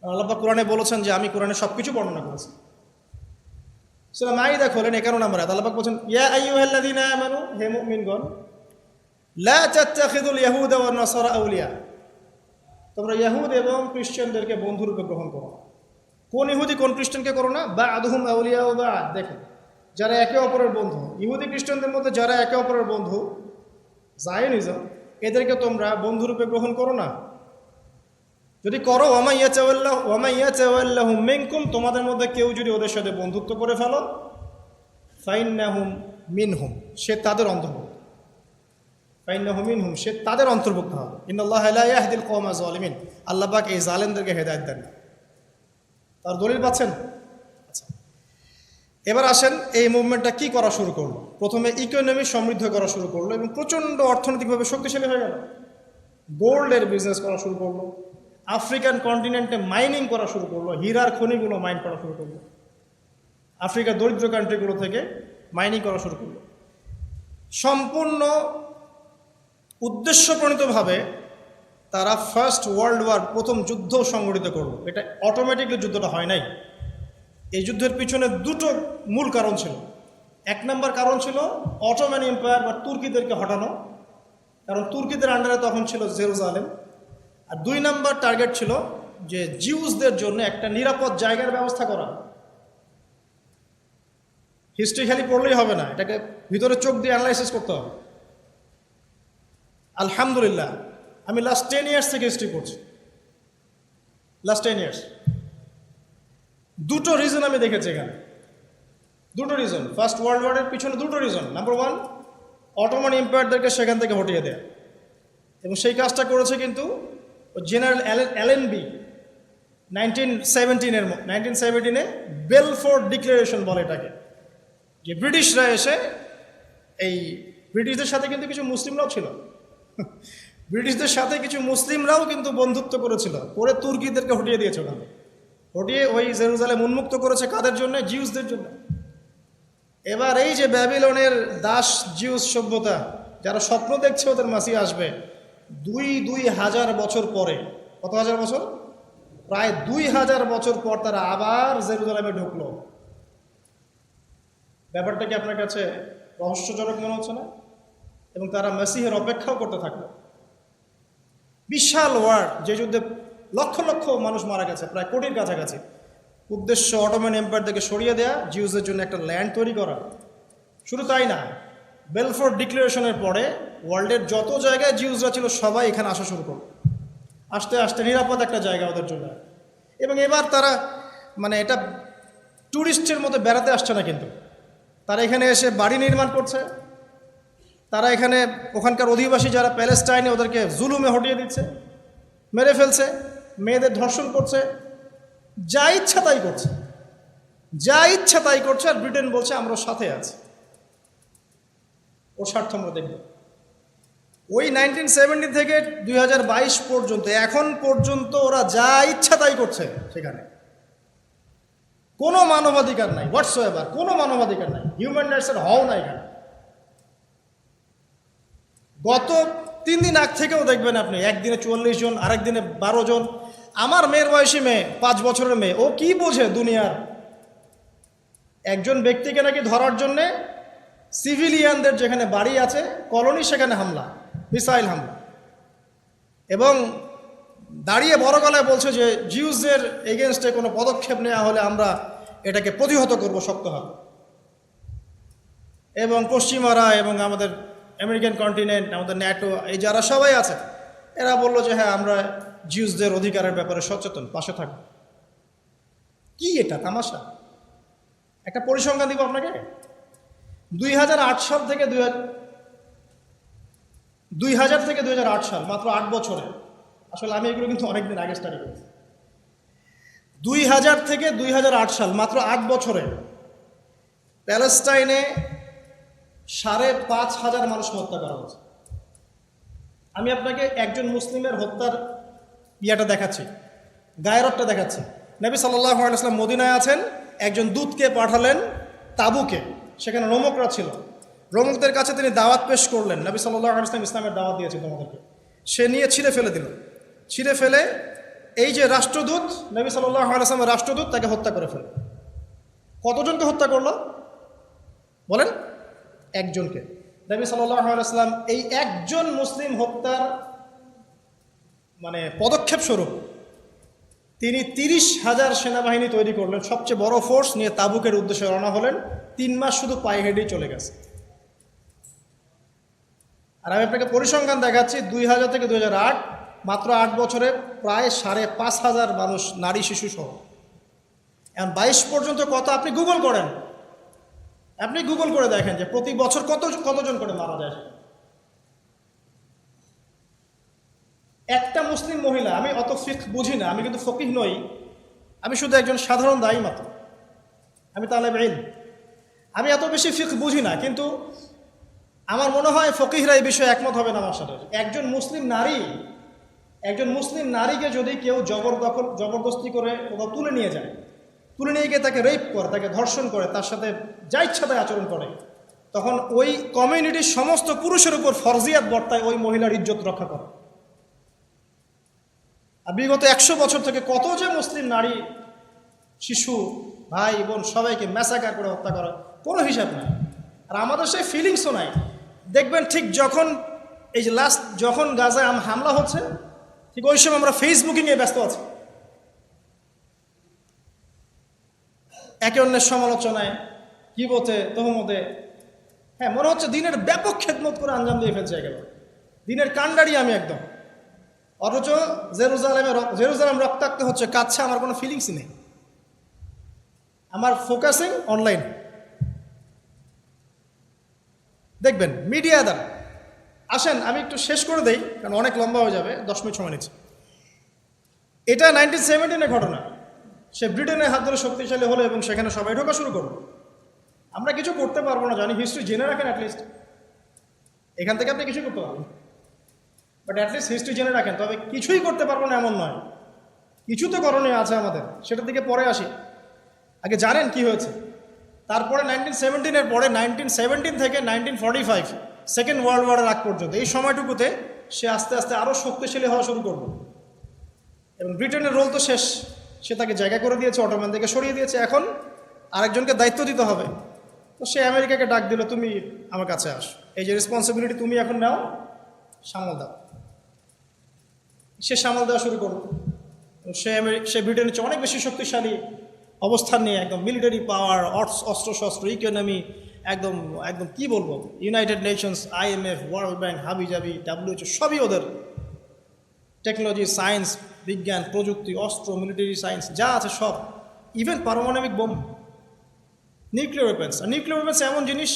আল্লাহ পাক কোরআনে বলেছেন যে আমি কোরআনে সব কিছু বর্ণনা করেছি। সূরা মাইদা খোলেন 11 নম্বর আয়াত, আল্লাহ পাক বলেছেন ইয়া আইয়ুহাল্লাযীনা আমানু, হে মুমিনগণ, লা তাত্তাখিযুল ইয়াহুদা ওয়ান নাসারা আউলিয়া, তোমরা ইহুদ এবং খ্রিস্টানদেরকে বন্ধুরূপে গ্রহণ করো। কোন ইহুদি কোন খ্রিস্টানকে করো না? বা'দুহুম আউলিয়া ওয়া বা'দ, দেখো যারা একে অপরের বন্ধু, ইহুদি খ্রিস্টানদের মধ্যে যারা একে অপরের বন্ধু, জায়নিজম, এদেরকে তোমরা বন্ধুরূপে গ্রহণ করো না। যদি করো, ওয়া মা ইয়াতাওয়াল্লাহুম মিনকুম, তোমাদের মধ্যে কেউ যদি ওদের সাথে বন্ধুত্ব করে ফেলো, ফাইন্নাহুম মিনহুম, সে তাদের অন্তর্ভুক্ত। ফাইন্নাহুম মিনহুম, সে তাদের অন্তর্ভুক্ত হবে। ইন্নাল্লাহা লা ইয়াহদিল কওমা যালিমিন, আল্লাহ পাক এই জালেমদেরকে হেদায়েত দেন না। তার দলিল পাচ্ছেন? আচ্ছা, এবার আসেন এই মুভমেন্টটা কি করা শুরু করলো। প্রথমে ইকোনমি সমৃদ্ধ করা শুরু করলো এবং প্রচণ্ড অর্থনৈতিকভাবে শক্তিশালী হয়ে গেল। গোল্ডের বিজনেস করা শুরু করলো, আফ্রিকান কন্টিনেন্টে মাইনিং করা শুরু করলো, হীরার খনিগুলো মাইন করা শুরু করলো, আফ্রিকার দরিদ্র কান্ট্রিগুলো থেকে মাইনিং করা শুরু করলো। সম্পূর্ণ উদ্দেশ্যপ্রণীতভাবে তারা ফার্স্ট ওয়ার্ল্ড ওয়ার, প্রথম যুদ্ধ সংগঠিত করলো। এটা অটোমেটিকলি যুদ্ধটা হয় নাই। এই যুদ্ধের পিছনে দুটো মূল কারণ ছিল। এক নম্বর কারণ ছিল অটোম্যান এম্পায়ার বা তুর্কিদেরকে হটানো, কারণ তুর্কিদের আন্ডারে তখন ছিল জেরুজালেম। আর 2 নম্বর টার্গেট ছিল যে জিউসদের জন্য একটা নিরাপদ জায়গার ব্যবস্থা করা। হিস্ট্রি খালি পড়লেই হবে না, এটাকে ভিতরে চোখ দিয়ে অ্যানালাইসিস করতে হবে। আলহামদুলিল্লাহ আমি লাস্ট 10 ইয়ার্স থেকে হিস্ট্রি পড়ছি, লাস্ট 10 ইয়ার্স। দুটো রিজন আমি দেখেছি এখানে, দুটো রিজন। ফার্স্ট ওয়ার্ল্ড ওয়ারের পিছনে দুটো রিজন। নাম্বার 1, অটোমান এম্পায়ারদেরকে সেখান থেকে হটিয়ে দেয়, এবং সেই কাজটা করেছে কিন্তু জেনারেল অ্যালেনবি, 1917-এ বেলফোর্ড ডিক্লারেশন বলে এটাকে, যে ব্রিটিশরা এসে এই ব্রিটিশদের সাথে কিন্তু কিছু মুসলিমরাও ছিল, ব্রিটিশদের সাথে কিছু মুসলিমরাও কিন্তু বন্ধুত্ব করেছিল, পরে তুর্কিদেরকে হটিয়ে দিয়েছে, ওখানে হটিয়ে ওই জেরুজালেম উন্মুক্ত করেছে কাদের জন্য? জিউসদের জন্য। এবার এই যে ব্যাবিলনের দাস জিউস সভ্যতা, যারা স্বপ্ন দেখছে ওদের মাসি আসবে, 2000 বছর পরে, কত হাজার বছর? প্রায় 2000 বছর পর তারা আবার জেরুজালেমে ঢুকলো। ব্যাপারটা কি আপনার কাছে রহস্যজনক মনে হচ্ছে না? এবং তারা মেসিহের অপেক্ষাও করতে থাকলো। বিশাল ওয়ার, যে যুদ্ধে লক্ষ লক্ষ মানুষ মারা গেছে, প্রায় কোটির কাছাকাছি, উদ্দেশ্য অটোমান এম্পায়ার থেকে সরিয়ে দেয়া, জিউসের জন্য একটা ল্যান্ড তৈরি করা। শুধু তাই না, বেলফোর্ড ডিক্লারেশনের পরে ওয়ার্ল্ডের যত জায়গায় জিউসরা ছিল সবাই এখানে আসা শুরু করলো, আস্তে আস্তে নিরাপদ একটা জায়গা ওদের জন্য। এবং এবার তারা মানে এটা ট্যুরিস্টের মতো বেড়াতে আসছে না, কিন্তু তারা এখানে এসে বাড়ি নির্মাণ করছে, তারা এখানে ওখানকার অধিবাসী যারা প্যালেস্টাইনে, ওদেরকে জুলুমে হটিয়ে দিচ্ছে, মেরে ফেলছে, মেয়েদের ধর্ষণ করছে, যা ইচ্ছা তাই করছে, যা ইচ্ছা তাই করছে। আর ব্রিটেন বলছে আমরা সাথে আছি, ওর স্বার্থ আমরা দেখব। ওই 1970 থেকে 2022 পর্যন্ত, এখন পর্যন্ত ওরা যা ইচ্ছা তাই করছে সেখানে। কোনো মানবাধিকার নাই, হোয়াটসোএভার কোনো মানবাধিকার নাই, হিউম্যান রাইটসের হও না এখানে। গত 3 দিন আগ থেকেও দেখবেন আপনি, একদিনে 44 জন, আরেক দিনে 12 জন। আমার মেয়ের বয়সী মেয়ে, 5 বছরের মেয়ে, ও কি বোঝে দুনিয়ার? একজন ব্যক্তিকে নাকি ধরার জন্যে সিভিলিয়ানদের যেখানে বাড়ি আছে, কলোনি, সেখানে হামলা, মিসাইল হামলা, এবং দাঁড়িয়ে বড় গলায় বলছে যে জিউসদের এগেনস্টে কোনো পদক্ষেপ নেওয়া হলে আমরা এটাকে প্রতিহত করব শক্তভাবে। এবং পশ্চিমারা এবং আমাদের আমেরিকান কন্টিনেন্ট, আমাদের ন্যাটো, এই যারা সবাই আছে, এরা বলল যে হ্যাঁ আমরা জিউসদের অধিকারের ব্যাপারে সচেতন, পাশে থাকব। কি এটা তামাশা? একটা পরিসংখ্যান দিব আপনাকে। 2008 সাল থেকে 2008 সাল, মাত্র 8 বছরে, আসলে আমি এগুলো কিন্তু অনেকদিন আগে স্টাডি করেছি, 2000 থেকে 2008 সাল, মাত্র 8 বছরে প্যালেস্টাইনে 5,500 মানুষ হত্যা করা হয়েছে। আমি আপনাকে একজন মুসলিমের হত্যার ইয়াটা দেখাচ্ছি, গায়রতটা দেখাচ্ছি। নবী সাল্লাল্লাহু আলাইহি ওয়াসাল্লাম মদিনায় আছেন, একজন দূতকে পাঠালেন তাবুকে, সেখানে রোমকরা ছিল, রোমকদের কাছে তিনি দাওয়াত পেশ করলেন। নবী সাল্লাল্লাহু আলাইহি ওয়াসাল্লাম ইসলামের দাওয়াত দিয়েছে তোমাদেরকে, সে নিয়ে ছিঁড়ে ফেলে দিল। ছিঁড়ে ফেলে এই যে রাষ্ট্রদূত, নবী সাল্লাল্লাহু আলাইহি ওয়াসাল্লামের রাষ্ট্রদূত, তাকে হত্যা করে ফেলে। কতজনকে হত্যা করলো বলেন? একজনকে। নবী সাল্লাল্লাহু আলাইহি ওয়াসাল্লাম এই একজন মুসলিম হত্যার মানে পদক্ষেপ স্বরূপ তিনি 30,000 সেনাবাহিনী তৈরি করলেন, সবচেয়ে বড় ফোর্স নিয়ে তাবুকের উদ্দেশ্যে রওনা হলেন। 3 মাস শুধু পায়ে হেঁটেই চলে গেছে। আর আমি আপনাকে পরিসংখ্যান দেখাচ্ছি, 2000 থেকে 2008, মাত্র 8 বছরে প্রায় 5,500 মানুষ, নারী শিশু সহ। এখন 22 পর্যন্ত কত, আপনি গুগল করেন, আপনি গুগল করে দেখেন যে প্রতি বছর কতজন করে মারা যায়। একটা মুসলিম মহিলা, আমি অত ফিকহ বুঝি না, আমি কিন্তু ফকিহ নই, আমি শুধু একজন সাধারণ দায়ী মাত্র, আমি তালেব ইলম, আমি এত বেশি ফিকহ বুঝি না, কিন্তু আমার মনে হয় ফকিহরা এই বিষয়ে একমত হবেন আমার সাথে। একজন মুসলিম নারীকে যদি কেউ জবরদস্তি করে কোথাও তুলে নিয়ে যায়, তুলে নিয়ে গিয়ে তাকে রেপ করে, তাকে ধর্ষণ করে, তার সাথে যা ইচ্ছা তাই আচরণ করে, তখন ওই কমিউনিটির সমস্ত পুরুষের উপর ফরজিয়াত বর্তায় ওই মহিলার ইজ্জত রক্ষা করে। আর বিগত 100 বছর থেকে কত যে মুসলিম নারী, শিশু, ভাই বোন সবাইকে ম্যাসাকার করে হত্যা করা, কোনো হিসাব নাই। আর আমাদের সেই ফিলিংসও নাই। দেখবেন ঠিক যখন এই যে যখন গাজায় হামলা হচ্ছে, ঠিক ওই সময় আমরা ফেসবুকিংয়ে ব্যস্ত আছি, একে অন্যের সমালোচনায়, গীবতে, তহমতে। হ্যাঁ, মনে হচ্ছে দিনের ব্যাপক খেদমত করে আঞ্জাম দিয়ে ফেলছে একেবারে, দিনের কাণ্ডারি আমি একদম। অথচ জেরুজালেম রক্তাক্ত হচ্ছে, কাঁদছে, আমার কোনো ফিলিংসই নেই, আমার ফোকাসিং অনলাইন। দেখবেন মিডিয়া দ্বারা। আসেন আমি একটু শেষ করে দেই, কারণ অনেক লম্বা হয়ে যাবে, 10 মিনিট সময় নিচ্ছে। এটা 1917-এর ঘটনা। সে ব্রিটেনের হাত ধরে শক্তিশালী হলো এবং সেখানে সবাই ঢোকা শুরু করলো। আমরা কিছু করতে পারবো না, জানি, হিস্ট্রি জেনে রাখেন অ্যাটলিস্ট। এখান থেকে আপনি কিছু করতে পারবেন, বাট অ্যাটলিস্ট হিস্ট্রি জেনে রাখেন। তবে কিছুই করতে পারবো না এমন নয়, কিছু তো করণীয় আছে আমাদের, সেটার দিকে পরে আসি। আগে জানেন কি হয়েছে। তারপরে 1917-এর পরে 1917 থেকে 1945 সেকেন্ড ওয়ার্ল্ড ওয়ারের আগ পর্যন্ত এই সময়টুকুতে সে আস্তে আস্তে আরও শক্তিশালী হওয়া শুরু করলো এবং ব্রিটেনের রোল তো শেষ, সে তাকে জায়গা করে দিয়েছে, অটোম্যান থেকে সরিয়ে দিয়েছে। এখন আরেকজনকে দায়িত্ব দিতে হবে। তো সে আমেরিকাকে ডাক দিল, তুমি আমার কাছে আস, এই যে রেসপন্সিবিলিটি তুমি এখন নাও, সামাল দাও। সে সামাল দেওয়া শুরু করলো। সে ব্রিটেনের চেয়ে অনেক বেশি শক্তিশালী অবস্থান নিয়ে, একদম মিলিটারি পাওয়ার, অস্ত্রশস্ত্র, ইকোনমি, একদম একদম কি বলবো, United Nations, IMF, world bank, হাবিজাবি, WHO, সবই ওদের। টেকনোলজি, সায়েন্স, বিজ্ঞান, প্রযুক্তি, অস্ত্র, মিলিটারি সায়েন্স যা আছে সব, ইভেন পারমাণবিক বোম, নিউক্লিয়ার ওয়েপেন্স। আর নিউক্লিয়ার ওয়েপেন্স এমন জিনিস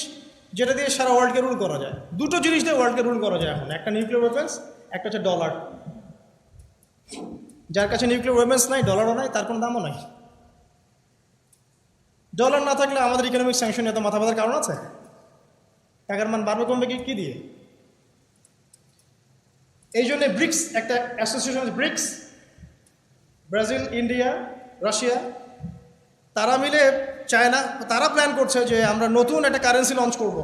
যেটা দিয়ে সারা ওয়ার্ল্ডকে রুল করা যায়। দুটো জিনিস দিয়ে ওয়ার্ল্ডকে রুল করা যায় এখন, একটা নিউক্লিয়ার ওয়েপেন্স, একটা হচ্ছে ডলার। যার কাছে নিউক্লিয়ার ওয়েপেন্স নাই, ডলারও নাই, তার কোনো দামও নাই। ডলার না থাকলে আমাদের ইকোনমিক স্যাংশন এত মাথা ব্যথার কারণ আছে? টাকার মান বাড়বে কমবে কি দিয়ে? এই জন্যে ব্রিক্স, একটা অ্যাসোসিয়েশন আছে ব্রিক্স, ব্রাজিল, ইন্ডিয়া, রাশিয়া, তারা মিলে, চায়না, তারা প্ল্যান করছে যে আমরা নতুন একটা কারেন্সি লঞ্চ করব,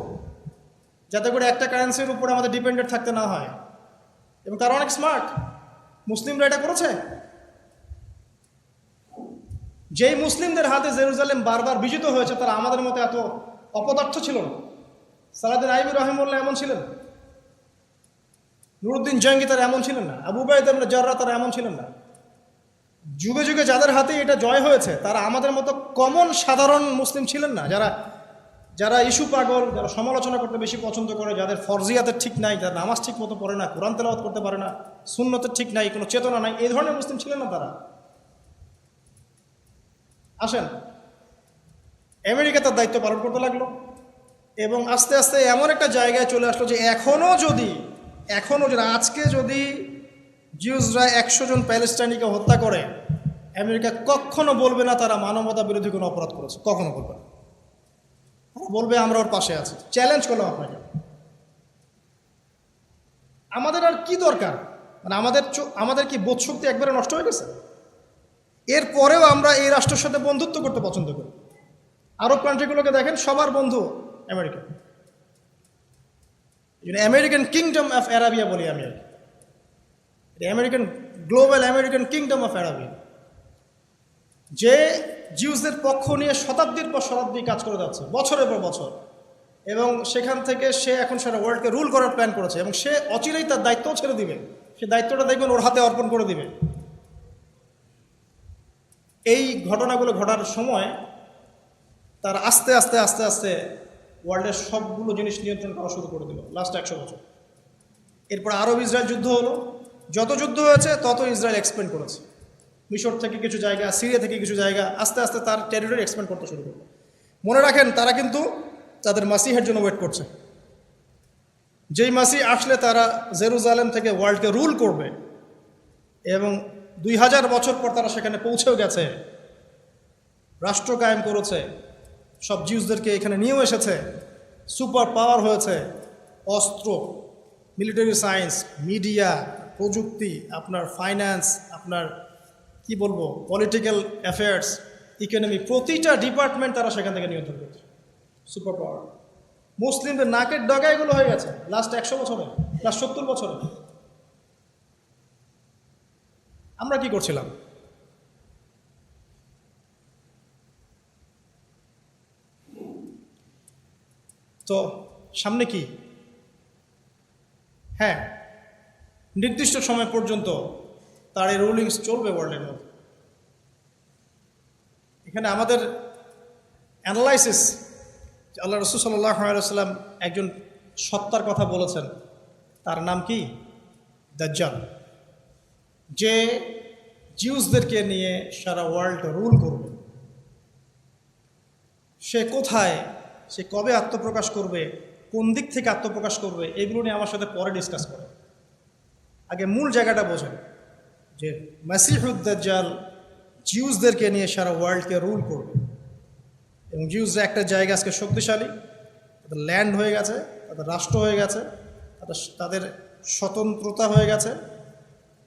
যাতে করে একটা কারেন্সির উপরে আমাদের ডিপেন্ডেন্ট থাকতে না হয়। এবং তারা অনেক স্মার্ট, মুসলিমরা এটা করেছে। যেই মুসলিমদের হাতে জেরুজালেম বারবার বিজিত হয়েছে, তারা আমাদের মতো এত অপদার্থ ছিল না। সালাদিন আইবি রহিমউল্লাহ এমন ছিলেন, নুরুদ্দিন জঙ্গি তারা এমন ছিলেন না, আবু উবাইদা ইবনে জাররাহ তারা এমন ছিলেন না। যুগে যুগে যাদের হাতে এটা জয় হয়েছে, তারা আমাদের মতো কমন সাধারণ মুসলিম ছিলেন না, যারা যারা ইস্যু পাগল, যারা সমালোচনা করতে বেশি পছন্দ করে, যাদের ফরজিয়াতের ঠিক নাই, যারা নামাজ ঠিক মতো পড়ে না, কোরআন তেলাওয়াত করতে পারে না, সুন্নতের ঠিক নাই, কোনো চেতনা নাই, এই ধরনের মুসলিম ছিলেন না তারা। আসেন, আমেরিকা তার দায়িত্ব পালন করতে লাগলো এবং আস্তে আস্তে এমন একটা জায়গায় চলে আসলো যে এখনও যদি আজকে যদি জিউসরা 100 জন প্যালেস্টাইনিকে হত্যা করে, আমেরিকা কখনো বলবে না তারা মানবতা বিরোধী কোনো অপরাধ করেছে, কখনো বলবে না। বলবে আমরা ওর পাশে আছি। চ্যালেঞ্জ করলাম আপনাকে। আমাদের আর কি দরকার? মানে আমাদের কি বোধশক্তি একবারে নষ্ট হয়ে গেছে? এরপরেও আমরা এই রাষ্ট্রের সাথে বন্ধুত্ব করতে পছন্দ করি। আরব কান্ট্রিগুলোকে দেখেন, সবার বন্ধু America. American kingdom of Arabia বলি আমি, American global American kingdom of Arabia, যে জিউসদের পক্ষ নিয়ে শতাব্দীর পর শতাব্দী কাজ করে যাচ্ছে, বছরের পর বছর, এবং সেখান থেকে সে এখন সারা ওয়ার্ল্ডকে রুল করার প্ল্যান করেছে এবং সে অচিরেই তার দায়িত্বও ছেড়ে দিবে। সে দায়িত্বটা দেখবেন ওর হাতে অর্পণ করে দিবে। এই ঘটনাগুলো ঘটার সময় তার আস্তে আস্তে আস্তে আস্তে ওয়ার্ল্ডের সবগুলো জিনিস নিয়ন্ত্রণ করা শুরু করে দিল লাস্ট 100 বছর। এরপর আরব ইসরায়েল যুদ্ধ হলো। যত যুদ্ধ হয়েছে তত ইসরায়েল এক্সপ্যান্ড করেছে। মিশর থেকে কিছু জায়গা, সিরিয়া থেকে কিছু জায়গা, আস্তে আস্তে তার টেরিটরি এক্সপ্যান্ড করতে শুরু করলো। মনে রাখেন, তারা কিন্তু তাদের মাসিহের জন্য ওয়েট করছে। যেই মাসি আসলে তারা জেরুজালেম থেকে ওয়ার্ল্ডকে রুল করবে এবং 2000 বছর পর তারা সেখানে পৌঁছেও গেছে, রাষ্ট্র কায়েম করেছে, সব জিউসদেরকে এখানে নিয়েও এসেছে, সুপার পাওয়ার হয়েছে, অস্ত্র, মিলিটারি সায়েন্স, মিডিয়া, প্রযুক্তি, আপনার ফাইন্যান্স, আপনার কি বলবো, পলিটিক্যাল অ্যাফেয়ার্স, ইকোনমি, প্রতিটা ডিপার্টমেন্ট তারা সেখান থেকে নিয়ন্ত্রণ করছে। Super power. মুসলিমদের নাকের ডগায় এগুলো হয়ে গেছে লাস্ট 100 বছরে, লাস্ট 70 বছরে। আমরা কি করছিলাম? তো সামনে কি? হ্যাঁ, নির্দিষ্ট সময় পর্যন্ত তার এই রুলিংস চলবে ওয়ার্ল্ডের মধ্যে। এখানে আমাদের অ্যানালাইসিস, আল্লাহ রাসূল সাল্লাল্লাহু আলাইহি ওয়াসাল্লাম একজন সত্তার কথা বলেছেন, তার নাম কি? দাজ্জাল, যে জিউসদেরকে নিয়ে সারা ওয়ার্ল্ড রুল করবে। সে কোথায়, সে কবে আত্মপ্রকাশ করবে, কোন দিক থেকে আত্মপ্রকাশ করবে, এগুলো নিয়ে আমার সাথে পরে ডিসকাস করে। আগে মূল জায়গাটা বোঝেন যে মাসিহুদ দাজ্জাল জিউসদেরকে নিয়ে সারা ওয়ার্ল্ডকে রুল করবে, এবং জিউসরা একটা জায়গা আজকে শক্তিশালী, তাদের ল্যান্ড হয়ে গেছে, তাদের রাষ্ট্র হয়ে গেছে, তাদের স্বতন্ত্রতা হয়ে গেছে,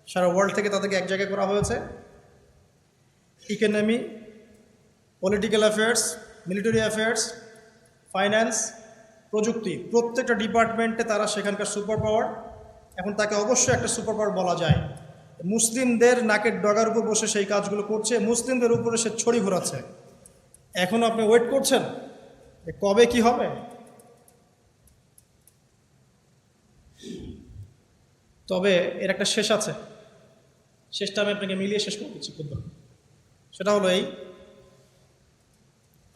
সারা ওয়ার্ল্ড থেকে তাদেরকে এক জায়গায় করা হয়েছে। Economy, political affairs, military affairs, finance, প্রযুক্তি, প্রত্যেকটা ডিপার্টমেন্টে তারা সেখানকার সুপার পাওয়ার। এখন তাকে অবশ্যই একটা সুপার পাওয়ার বলা যায়। মুসলিমদের নাকের ডগার উপর বসে সেই কাজগুলো করছে, মুসলিমদের উপরে সে ছড়ি ঘোরাচ্ছে। এখন আপনি ওয়েট করছেন যে কবে কি হবে? তবে এর একটা শেষ আছে, শেষটা আমি আপনাকে মিলিয়ে শেষ করে দিচ্ছি খুব। সেটা হলো এই,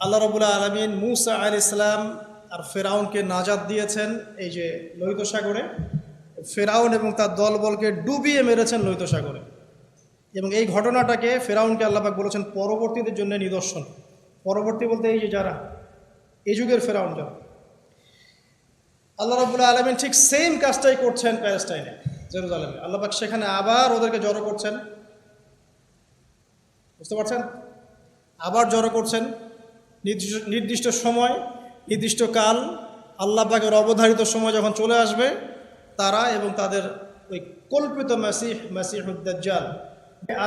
আল্লাহ রাব্বুল আলামিন মূসা আলাইহিস সালাম আর ফেরাউনকে নাজাত দিয়েছেন এই যে লোহিত সাগরে। ফেরাউন এবং তার দলবলকে ডুবিয়ে মেরেছেন লোহিত সাগরে, এবং এই ঘটনাটাকে ফেরাউনকে আল্লাহ পাক বলেছেন পরবর্তীদের জন্য নিদর্শন। পরবর্তী বলতে এই যে যারা এই যুগের ফেরাউন, যারা, আল্লাহ রাব্বুল আলামিন ঠিক সেম কাজটাই করছেন প্যালেস্টাইনে, জেরুজালেমে। আল্লাহ পাক সেখানে আবার ওদেরকে জড়ো করছেন, বুঝতে পারছেন? আবার জড়ো করছেন নির্দিষ্ট সময়, নির্দিষ্ট কাল, আল্লাহ পাকের অবধারিত সময় যখন চলে আসবে, তারা এবং তাদের ওই কল্পিত মাসিহুদ দাজ্জাল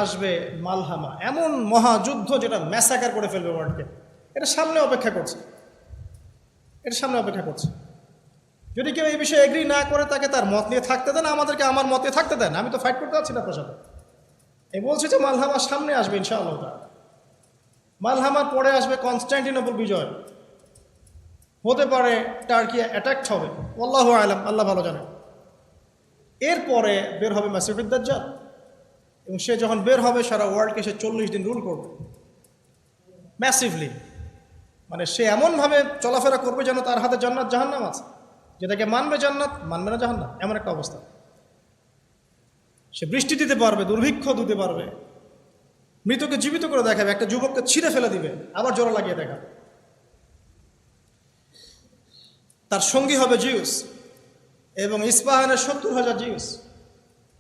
আসবে মালহামা, এমন মহাযুদ্ধ যেটা ম্যাসাকার করে ফেলবে ওয়ার্ল্ডকে। এটা সামনে অপেক্ষা করছে, এটা সামনে অপেক্ষা করছে। যদি কেউ এই বিষয়ে এগ্রি না করে, তাকে তার মত নিয়ে থাকতে দেন, আমাদেরকে আমার মত নিয়ে থাকতে দেন। আমি তো ফাইট করতে পারছি না আপনার সাথে। এই বলছি যে মালহামা সামনে আসবে ইনশাআল্লাহ। মালহামার পরে আসবে কনস্ট্যান্টিনোপল বিজয়, হতে পারে টার্কি অ্যাটাক হবে, আল্লাহু আলাম, আল্লাহ ভালো জানে। এরপরে বের হবে মাসিহুদ দাজ্জাল, এবং সে যখন বের হবে সারা ওয়ার্ল্ডকে সে 40 দিন রুল করবে ম্যাসিভলি। মানে সে এমনভাবে চলাফেরা করবে যেন তার হাতে জান্নাত জাহান্নাম আছে, যেটাকে মানবে জান্নাত, মানবে না জাহান্নাম, এমন একটা অবস্থা। সে বৃষ্টি দিতে পারবে, দুর্ভিক্ষ দিতে পারবে, মৃতকে জীবিত করে দেখাবে, একটা যুবককে ছিঁড়ে ফেলে দিবে, আবার জোড়া লাগিয়ে দেখাবে। তার সঙ্গী হবে জিউস, এবং ইস্পাহানের 70,000 জিউস।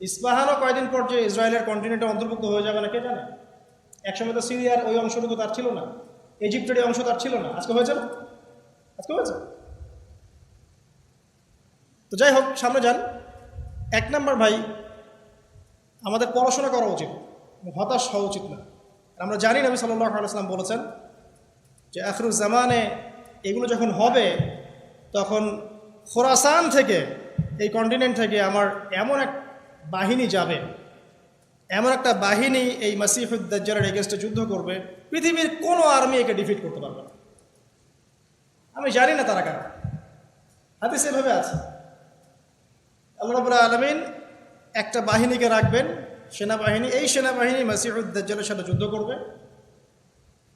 ইস্পাহানও কয়েকদিন পর যে ইসরায়েলের কন্টিনেন্টে অন্তর্ভুক্ত হয়ে যাবে না কে জানে। একসময় তো সিরিয়ার ওই অংশটুকু তার ছিল না, ইজিপ্টের এই অংশ তার ছিল না, আজকে হয়েছে না? আজকে হয়েছে। তো যাই হোক, সামনে যান। 1 নম্বর ভাই, আমাদের পড়াশোনা করা উচিত, হতাশ হওয়া উচিত না। আমরা জানি নবী সাল্লাল্লাহু আলাইহি ওয়াসাল্লাম বলেছেন যে আখিরুজ জামানে এগুলো যখন হবে, তখন খোরাসান থেকে, এই কন্টিনেন্ট থেকে আমার এমন এক বাহিনী যাবে, এমন একটা বাহিনী এই মাসিহুদ দাজ্জালের এগেইনস্টে যুদ্ধ করবে, পৃথিবীর কোনো আর্মি একে ডিফিট করতে পারবে না। আমি জানি না তারা কারা, হাদিসে এভাবে আছে। আল্লাহ রাব্বুল আলামিন একটা বাহিনীকে রাখবেন, সেনাবাহিনী। এই সেনাবাহিনী মাসিহুদ দাজ্জালের সাথে যুদ্ধ করবে,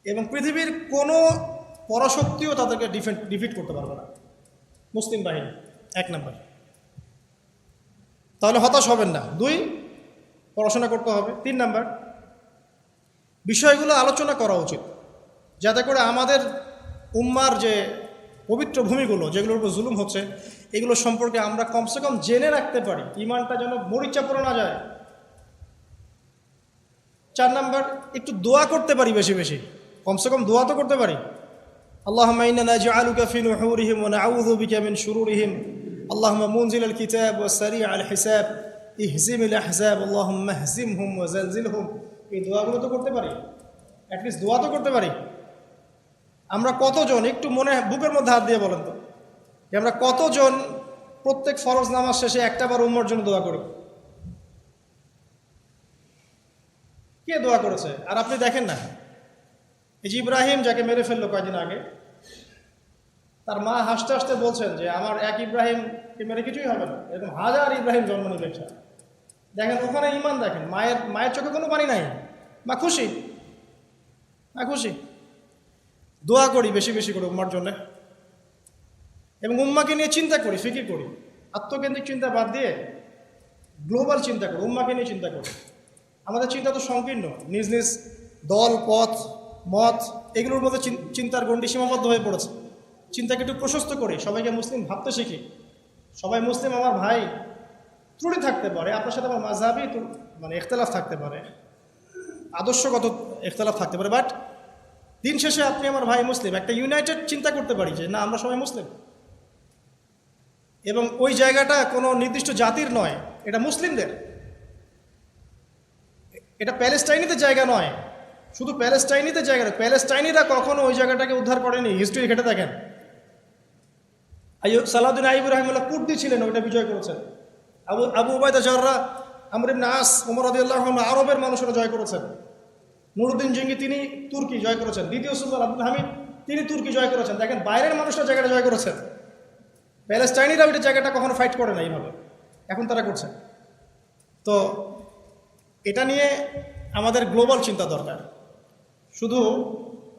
এবং পৃথিবীর কোনো পরাশক্তিও তাদেরকে ডিফিট করতে পারবে না, মুসলিম বাহিনী। 1 নম্বর। তাহলে হতাশ হবেন না। 2, পড়াশোনা করতে হবে। 3 নম্বর, বিষয়গুলো আলোচনা করা উচিত, যাতে করে আমাদের উম্মার যে পবিত্র ভূমিগুলো, যেগুলোর উপর জুলুম হচ্ছে, এগুলো সম্পর্কে আমরা কমসে কম জেনে রাখতে পারি, ইমানটা যেন মরিচা পড়ে না যায়। 4 নম্বর, একটু দোয়া করতে পারি বেশি বেশি, কমসে কম দোয়া তো করতে পারি। আল্লাহুম্মা ইন্না নাজআলুকা ফি নুহুরিহিম ওয়া নাউযু বিকা মিন শুরুরিহিম, আল্লাহুম্মা মুনজিলাল কিতাব ওয়া সারিআল হিসাব, ইহজিমিল আহজাব, আল্লাহুম্মা ইহজিমহুম ওয়া জালজিলহুম। এই দোয়াগুলো তো করতে পারি, অ্যাটলিস্ট দোয়া তো করতে পারি। আমরা কতজন, একটু মনে বুকের মধ্যে হাত দিয়ে বলেন তো, যে আমরা কতজন প্রত্যেক ফরজ নামাজ শেষে একটাবার উম্মার জন্য দোয়া করি? কে দোয়া করেছে? আর আপনি দেখেন না, এই যে ইব্রাহিম যাকে মেরে ফেললো কয়েকদিন আগে, তার মা হাসতে হাসতে বলছেন যে আমার এক ইব্রাহিমকে মেরে কিছুই হবে না, এরকম 1000 ইব্রাহিম জন্ম নিবে। দেখেন ওখানে ইমান, দেখেন মায়ের চোখে কোনো পানি নাই, মা খুশি, মা খুশি। দোয়া করি বেশি বেশি করে উম্মার জন্য, এবং উম্মাকে নিয়ে চিন্তা করি, ফিকির করি। আত্মকেন্দ্রিক চিন্তা বাদ দিয়ে গ্লোবাল চিন্তা করি, উম্মাকে নিয়ে চিন্তা করি। আমাদের চিন্তা তো সংকীর্ণ, নিজ নিজ দল, পথ, মত, এগুলোর মধ্যে চিন্তার গণ্ডি সীমাবদ্ধ হয়ে পড়েছে। চিন্তাকে একটু প্রশস্ত করি, সবাইকে মুসলিম ভাবতে শিখি। সবাই মুসলিম আমার ভাই, ত্রুটি থাকতে পারে, আপনার সাথে আমার মাযহাবি মানে ইখতিলাফ থাকতে পারে, আদর্শগত ইখতিলাফ থাকতে পারে, বাট দিন শেষে আপনি আমার ভাই মুসলিম, একটা ইউনাইটেড চিন্তা করতে পারি যে না আমরা সবাই মুসলিম, এবং ওই জায়গাটা কোনো নির্দিষ্ট জাতির নয়, এটা মুসলিমদের, এটা প্যালেস্টাইনিদের জায়গা নয়, শুধু প্যালেস্টাইনিদের জায়গা নয়, প্যালেস্টাইনিরা কখনো ওই জায়গাটাকে উদ্ধার করেনি। হিস্ট্রি ঘেটে দেখেন, সালাউদ্দিন আইয়ুবী রাহিমাহুল্লাহ কুর্দি ছিলেন, ওইটা বিজয় করেছেন। আবু উবাইদা জাররা, আমর ইবনে আস, ওমর রাদিয়াল্লাহু আনহু আরবের মানুষেরা জয় করেছেন। নুরুদ্দিন জঙ্গি তিনি তুর্কি জয় করেছেন। দ্বিতীয় সুলতান আব্দুল হামিদ তিনি তুর্কি জয় করেছেন। দেখেন বাইরের মানুষরা জায়গাটা জয় করেছেন, প্যালেস্টাইনিরা ওইটা জায়গাটা কখনো ফাইট করে না এইভাবে, এখন তারা করছে। তো এটা নিয়ে আমাদের গ্লোবাল চিন্তা দরকার, শুধু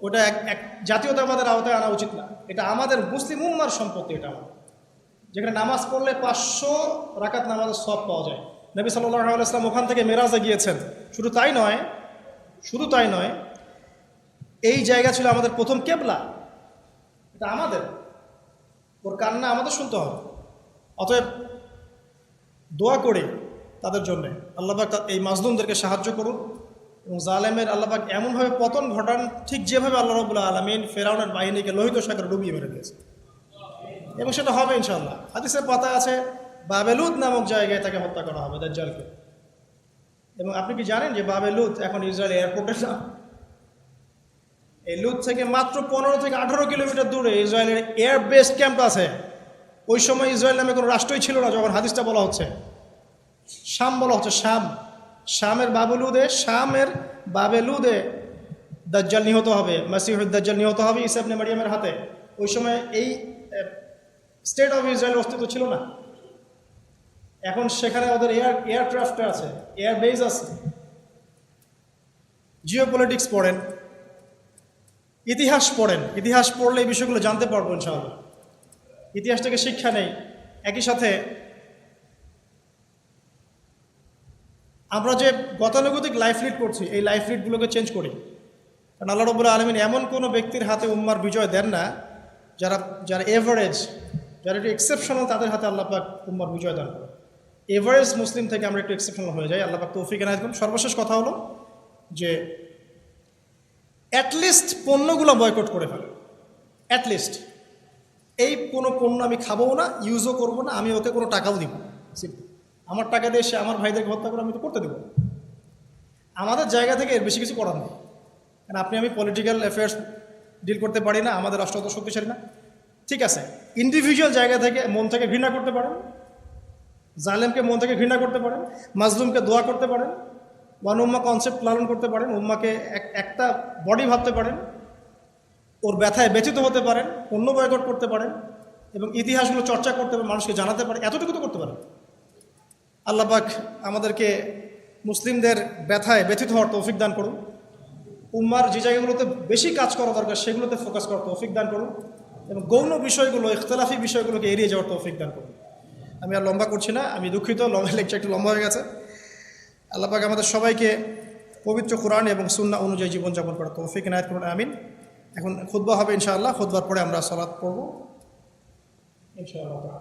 ওটা এক জাতীয়তাবাদের আওতায় আনা উচিত না। এটা আমাদের মুসলিম উম্মার সম্পত্তি, এটা আমাদের, যেখানে নামাজ পড়লে 500 রাকাত নামাজের সওয়াব পাওয়া যায়। নবী সাল্লাল্লাহু আলাইহি ওয়াসাল্লাম ওখান থেকে মেরাজে গিয়েছেন। শুধু তাই নয়, এই জায়গা ছিল আমাদের প্রথম কেবলা, এটা আমাদের, ওর কান্না আমাদের শুনতে হবে। অতএব দোয়া করে তাদের জন্যে আল্লাহ পাক এই মাজলুমদেরকে সাহায্য করুন, এবং জালেমের আল্লাহ পাক এমনভাবে পতন ঘটান, ঠিক যেভাবে আল্লাহ রাব্বুল আলামিন ফেরাউনের বাহিনীকে লোহিত সাগরে ডুবিয়ে মেরে দিয়েছে, এবং সেটা হবে ইনশাআল্লাহ। হাদিসের পাতা আছে বাবেলুদ নামক জায়গায় তাকে হত্যা করা হবে, দাজ্জালকে। এবং আপনি কি জানেন যে বাবেলুদ এখন ইসরায়েল এয়ারপোর্টের নাম? এই লুদ থেকে মাত্র 15 থেকে 18 কিলোমিটার দূরে ইসরায়েলের এয়ার বেস ক্যাম্প আছে। ওই সময় ইসরায়েল নামে কোনো রাষ্ট্রই ছিল না যখন হাদিসটা বলা হচ্ছে। শাম বলা হচ্ছে, শামের বাবেলুদে দাজ্জাল নিহত হবে, মাসিহুদ দাজ্জাল নিহত হবে ঈসা ইবনে মারিয়ামের হাতে। ওই সময় এই স্টেট অফ ইসরায়েলের অস্তিত্ব ছিল না। এখন সেখানে ওদের এয়ারক্রাফট আছে, এয়ার বেস আছে। জিওপলিটিক্স পড়েন, ইতিহাস পড়লে এই বিষয়গুলো জানতে পারবো ইনশাআল্লাহ। ইতিহাস থেকে শিক্ষা নেই। একই সাথে আমরা যে গতানুগতিক লাইফ লিড করছি, এই লাইফ লিডগুলোকে চেঞ্জ করি। কারণ আল্লাহ রাব্বুল আলামিন এমন কোনো ব্যক্তির হাতে উম্মার বিজয় দেন না, যারা এভারেজ, যারা একটু এক্সেপশনাল, তাদের হাতে আল্লাহ পাক উম্মার বিজয় দান করে। এভারেজ মুসলিম থেকে আমরা একটু এক্সেপশনাল হয়ে যাই, আল্লাহ পাক তৌফিক এনায়েত করুন। সর্বশেষ কথা হলো যে অ্যাটলিস্ট পণ্যগুলো বয়কট করে ফেলে। অ্যাটলিস্ট এই কোনো পণ্য আমি খাবো না, ইউজও করবো না, আমি ওকে কোনো টাকাও দিব না। আমার টাকা দিয়ে সে আমার ভাইদেরকে হত্যা করে আমি তো করতে দেবো। আমাদের জায়গা থেকে এর বেশি কিছু করার নেই। কারণ আমি পলিটিক্যাল অ্যাফেয়ার্স ডিল করতে পারি না, আমাদের রাষ্ট্র অত শক্তিশালী না। ঠিক আছে, ইন্ডিভিজুয়াল জায়গা থেকে মন থেকে ঘৃণা করতে পারেন, জালেমকে মন থেকে ঘৃণা করতে পারেন, মাজলুমকে দোয়া করতে পারেন, ওয়ান উম্মা কনসেপ্ট লালন করতে পারেন, উম্মাকে একটা বডি ভাবতে পারেন, ওর ব্যথায় ব্যথিত হতে পারেন, অন্য বয়কট করতে পারেন, এবং ইতিহাসগুলো চর্চা করতে পারেন, মানুষকে জানাতে পারেন, এতটুকু তো করতে পারেন। আল্লাহ পাক আমাদেরকে মুসলিমদের ব্যথায় ব্যথিত হওয়ার তৌফিক দান করুন। উম্মার যে জায়গাগুলোতে বেশি কাজ করা দরকার সেগুলোতে ফোকাস করার তৌফিক দান করুন, এবং গৌণ বিষয়গুলো, ইখতিলাফি বিষয়গুলোকে এড়িয়ে যাওয়ার তৌফিক দান করুন। আমি আর লম্বা করছি না, আমি দুঃখিত, লেকচার একটু লম্বা হয়ে গেছে। আল্লাহ পাক আমাদের সবাইকে পবিত্র কোরআন এবং সুন্নাহ অনুযায়ী জীবনযাপন করার তৌফিক এনায়েত করুন, আমিন। এখন খুতবা হবে ইনশাআল্লাহ, খুতবার পরে আমরা সালাত পড়ব ইনশাআল্লাহ।